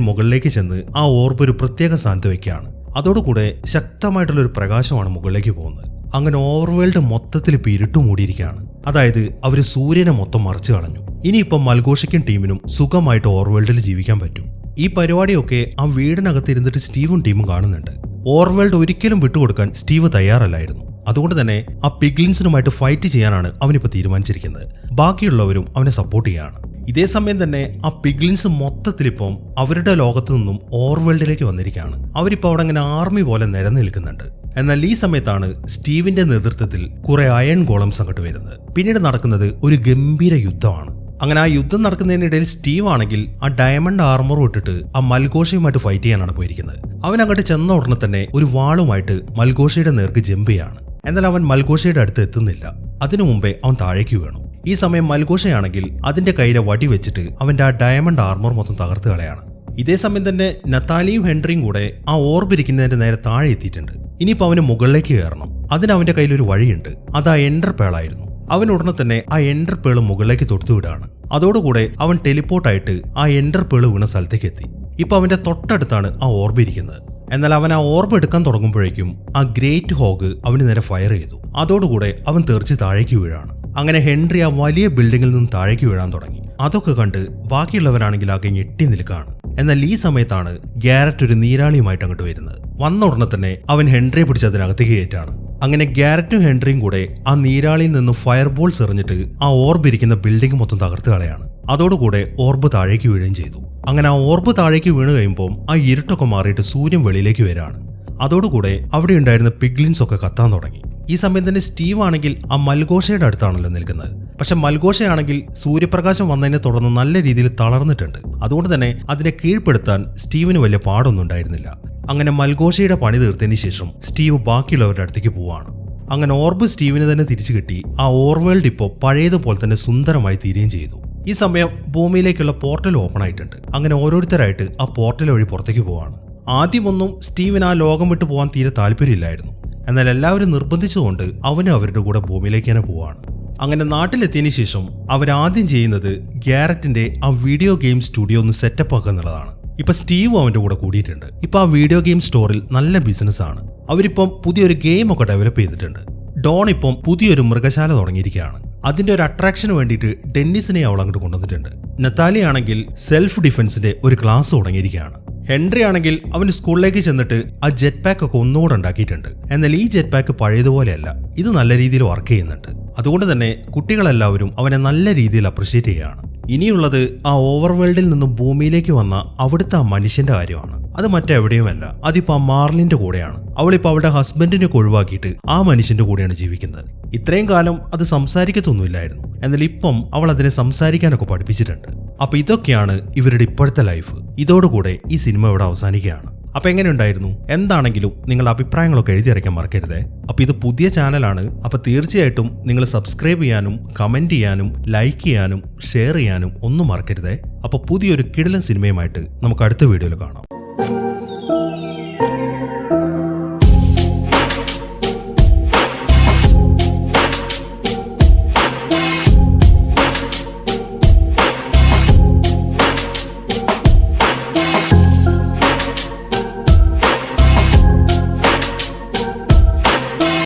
മുകളിലേക്ക് ചെന്ന് ആ ഓർബ് ഒരു പ്രത്യേക സ്ഥാനത്ത് വെക്കുകയാണ്. അതോടുകൂടെ ശക്തമായിട്ടുള്ള ഒരു പ്രകാശമാണ് മുകളിലേക്ക് പോകുന്നത്. അങ്ങനെ ഓവർവേൾഡ് മൊത്തത്തിൽ ഇപ്പം ഇരുട്ടു മൂടിയിരിക്കുകയാണ്. അതായത് അവര് സൂര്യനെ മൊത്തം മറച്ചു കളഞ്ഞു. ഇനിയിപ്പം മൽഗോഷയ്ക്കും ടീമിനും സുഖമായിട്ട് ഓവർവേൾഡിൽ ജീവിക്കാൻ പറ്റും. ഈ പരിപാടിയൊക്കെ ആ വീടിനകത്തിരുന്നിട്ട് സ്റ്റീവും ടീമും കാണുന്നുണ്ട്. ഓവർവേൾഡ് ഒരിക്കലും വിട്ടുകൊടുക്കാൻ സ്റ്റീവ് തയ്യാറല്ലായിരുന്നു. അതുകൊണ്ട് തന്നെ ആ പിഗ്ലിൻസിനുമായിട്ട് ഫൈറ്റ് ചെയ്യാനാണ് അവനിപ്പോൾ തീരുമാനിച്ചിരിക്കുന്നത്. ബാക്കിയുള്ളവരും അവനെ സപ്പോർട്ട് ചെയ്യാണ്. ഇതേ സമയം തന്നെ ആ പിഗ്ലിൻസ് മൊത്തത്തിലിപ്പം അവരുടെ ലോകത്തു നിന്നും ഓവർവേൾഡിലേക്ക് വന്നിരിക്കുകയാണ്. അവരിപ്പോൾ അവിടെ അങ്ങനെ ആർമി പോലെ നിരന്നു നിൽക്കുന്നുണ്ട്. എന്നാൽ ഈ സമയത്താണ് സ്റ്റീവിന്റെ നേതൃത്വത്തിൽ കുറെ അയൺ ഗോളംസ് അങ്ങോട്ട് വരുന്നത്. പിന്നീട് നടക്കുന്നത് ഒരു ഗംഭീര യുദ്ധമാണ്. അങ്ങനെ ആ യുദ്ധം നടക്കുന്നതിനിടയിൽ സ്റ്റീവ് ആണെങ്കിൽ ആ ഡയമണ്ട് ആർമർ ഇട്ടിട്ട് ആ മൽഗോഷയുമായിട്ട് ഫൈറ്റ് ചെയ്യാനാണ് പോയിരിക്കുന്നത്. അവൻ അങ്ങോട്ട് ചെന്ന ഉടനെ തന്നെ ഒരു വാളുമായിട്ട് മൽഗോഷയുടെ നേർക്ക് ജമ്പ് ചെയ്യാണ്. എന്നാൽ അവൻ മൽഗോഷയുടെ അടുത്ത് എത്തുന്നില്ല. അതിനു മുമ്പേ അവൻ താഴേക്ക് വീണു. ഈ സമയം മൽഗോഷയാണെങ്കിൽ അതിന്റെ കയ്യിലെ വടി വെച്ചിട്ട് അവന്റെ ആ ഡയമണ്ട് ആർമർ മൊത്തം തകർത്ത് കളയാണ്. ഇതേ സമയം തന്നെ നത്താലിയും ഹെൻറിയും കൂടെ ആ ഓർബ് ഇരിക്കുന്നതിന്റെ നേരെ താഴെ എത്തിയിട്ടുണ്ട്. ഇനിയിപ്പോൾ അവന് മുകളിലേക്ക് കയറണം. അതിന് അവന്റെ കയ്യിലൊരു വഴിയുണ്ട്. അത് ആ എൻഡർ പേളായിരുന്നു. അവൻ ഉടനെ തന്നെ ആ എൻഡർ പേള് മുകളിലേക്ക് തൊടുത്തുവിടാണ്. അതോടുകൂടെ അവൻ ടെലിപ്പോർട്ടായിട്ട് ആ എൻഡർ പേള് വീണ സ്ഥലത്തേക്ക് എത്തി. ഇപ്പൊ അവന്റെ തൊട്ടടുത്താണ് ആ ഓർബ് ഇരിക്കുന്നത്. എന്നാൽ അവൻ ആ ഓർബ് എടുക്കാൻ തുടങ്ങുമ്പോഴേക്കും ആ ഗ്രേറ്റ് ഹോഗ് അവന് നേരെ ഫയർ ചെയ്തു. അതോടുകൂടെ അവൻ തെറിച്ച് താഴേക്ക് വീഴാണ്. അങ്ങനെ ഹെൻറി ആ വലിയ ബിൽഡിങ്ങിൽ നിന്ന് താഴേക്ക് വീഴാൻ തുടങ്ങി. അതൊക്കെ കണ്ട് ബാക്കിയുള്ളവരാണെങ്കിൽ ആകെ ഞെട്ടി നിൽക്കുകയാണ്. എന്നാൽ ഈ സമയത്താണ് ഗ്യാരറ്റ് ഒരു നീരാളിയുമായിട്ട് അങ്ങോട്ട് വരുന്നത്. വന്ന ഉടനെ തന്നെ അവൻ ഹെൻറിയെ പിടിച്ച് അതിനകത്തേക്ക് കയറ്റാണ്. അങ്ങനെ ഗ്യാരറ്റും ഹെൻറിയും കൂടെ ആ നീരാളിയിൽ നിന്ന് ഫയർബോൾസ് എറിഞ്ഞിട്ട് ആ ഓർബ് ഇരിക്കുന്ന ബിൽഡിംഗ് മൊത്തം തകർത്ത് കളയാണ്. അതോടുകൂടെ ഓർബ് താഴേക്ക് വീഴുകയും ചെയ്തു. അങ്ങനെ ആ ഓർബ് താഴേക്ക് വീണ് കഴിയുമ്പോൾ ആ ഇരുട്ടൊക്കെ മാറിയിട്ട് സൂര്യൻ വെളിയിലേക്ക് വരാണ്. അതോടുകൂടെ അവിടെ ഉണ്ടായിരുന്ന പിഗ്ലിൻസ് ഒക്കെ കത്താൻ തുടങ്ങി. ഈ സമയം തന്നെ സ്റ്റീവ് ആണെങ്കിൽ ആ മൽഗോഷയുടെ അടുത്താണല്ലോ നിൽക്കുന്നത്. പക്ഷെ മൽഗോഷയാണെങ്കിൽ സൂര്യപ്രകാശം വന്നതിനെ തുടർന്ന് നല്ല രീതിയിൽ തളർന്നിട്ടുണ്ട്. അതുകൊണ്ട് തന്നെ അതിനെ കീഴ്പ്പെടുത്താൻ സ്റ്റീവിന് വലിയ പാടൊന്നും ഉണ്ടായിരുന്നില്ല. അങ്ങനെ മൽഗോഷയുടെ പണി തീർത്തതിന് ശേഷം സ്റ്റീവ് ബാക്കിയുള്ളവരുടെ അടുത്തേക്ക് പോവാണ്. അങ്ങനെ ഓർബ് സ്റ്റീവിന് തന്നെ തിരിച്ചു കിട്ടി. ആ ഓർവേൾഡ് ഇപ്പോൾ പഴയതുപോലെ തന്നെ സുന്ദരമായി തീരുകയും ചെയ്തു. ഈ സമയം ഭൂമിയിലേക്കുള്ള പോർട്ടൽ ഓപ്പൺ ആയിട്ടുണ്ട്. അങ്ങനെ ഓരോരുത്തരായിട്ട് ആ പോർട്ടൽ വഴി പുറത്തേക്ക് പോവാണ്. ആദ്യമൊന്നും സ്റ്റീവിന് ആ ലോകം വിട്ടു പോകാൻ തീരെ താല്പര്യമില്ലായിരുന്നു. എന്നാൽ എല്ലാവരും നിർബന്ധിച്ചുകൊണ്ട് അവനും അവരുടെ കൂടെ ഭൂമിയിലേക്ക് തന്നെ പോവാണ്. അങ്ങനെ നാട്ടിലെത്തിയതിനു ശേഷം അവരാദ്യം ചെയ്യുന്നത് ഗ്യാരറ്റിന്റെ ആ വീഡിയോ ഗെയിം സ്റ്റുഡിയോ ഒന്ന് സെറ്റപ്പ് ആക്കുക എന്നുള്ളതാണ്. ഇപ്പൊ സ്റ്റീവ് അവന്റെ കൂടെ കൂടിയിട്ടുണ്ട്. ഇപ്പൊ ആ വീഡിയോ ഗെയിം സ്റ്റോറിൽ നല്ല ബിസിനസ് ആണ്. അവരിപ്പം പുതിയൊരു ഗെയിം ഒക്കെ ഡെവലപ്പ് ചെയ്തിട്ടുണ്ട്. ഡോൺ ഇപ്പം പുതിയൊരു മൃഗശാല തുടങ്ങിയിരിക്കുകയാണ്. അതിന്റെ ഒരു അട്രാക്ഷന് വേണ്ടിയിട്ട് ഡെന്നിസിനെ അവൾ അങ്ങോട്ട് കൊണ്ടുവന്നിട്ടുണ്ട്. നത്താലി ആണെങ്കിൽ സെൽഫ് ഡിഫൻസിന്റെ ഒരു ക്ലാസ് തുടങ്ങിയിരിക്കുകയാണ്. ഹെൻറി ആണെങ്കിൽ അവന് സ്കൂളിലേക്ക് ചെന്നിട്ട് ആ ജെറ്റ് പാക്ക് ഒക്കെ ഒന്നുകൂടെ ഉണ്ടാക്കിയിട്ടുണ്ട്. എന്നാൽ ഈ ജെറ്റ് പാക്ക് പഴയതുപോലെയല്ല, ഇത് നല്ല രീതിയിൽ വർക്ക് ചെയ്യുന്നുണ്ട്. അതുകൊണ്ട് തന്നെ കുട്ടികളെല്ലാവരും അവനെ നല്ല രീതിയിൽ അപ്രിഷ്യേറ്റ് ചെയ്യുകയാണ്. ഇനിയുള്ളത് ആ ഓവർവേൾഡിൽ നിന്നും ഭൂമിയിലേക്ക് വന്ന അവിടുത്തെ ആ മനുഷ്യന്റെ കാര്യമാണ്. അത് മറ്റെവിടെയുമല്ല, അതിപ്പോ ആ മാർലിന്റെ കൂടെയാണ്. അവളിപ്പോ അവളുടെ ഹസ്ബൻഡിനെ ഒഴിവാക്കിയിട്ട് ആ മനുഷ്യന്റെ കൂടെയാണ് ജീവിക്കുന്നത്. ഇത്രയും കാലം അത് സംസാരിക്കത്തൊന്നുമില്ലായിരുന്നു. എന്നാൽ ഇപ്പം അവൾ അതിനെ സംസാരിക്കാനൊക്കെ പഠിപ്പിച്ചിട്ടുണ്ട്. അപ്പൊ ഇതൊക്കെയാണ് ഇവരുടെ ഇപ്പോഴത്തെ ലൈഫ്. ഇതോടുകൂടെ ഈ സിനിമ ഇവിടെ അവസാനിക്കുകയാണ്. അപ്പൊ എങ്ങനെ ഉണ്ടായിരുന്നു? എന്താണെങ്കിലും നിങ്ങളുടെ അഭിപ്രായങ്ങളൊക്കെ എഴുതിയറിയിക്കാൻ മറക്കരുതേ. അപ്പൊ ഇത് പുതിയ ചാനലാണ്. അപ്പൊ തീർച്ചയായിട്ടും നിങ്ങൾ സബ്സ്ക്രൈബ് ചെയ്യാനും കമന്റ് ചെയ്യാനും ലൈക്ക് ചെയ്യാനും ഷെയർ ചെയ്യാനും ഒന്നും മറക്കരുതേ. അപ്പൊ പുതിയൊരു കിടിലൻ സിനിമയുമായിട്ട് നമുക്ക് അടുത്ത വീഡിയോയിൽ കാണാം.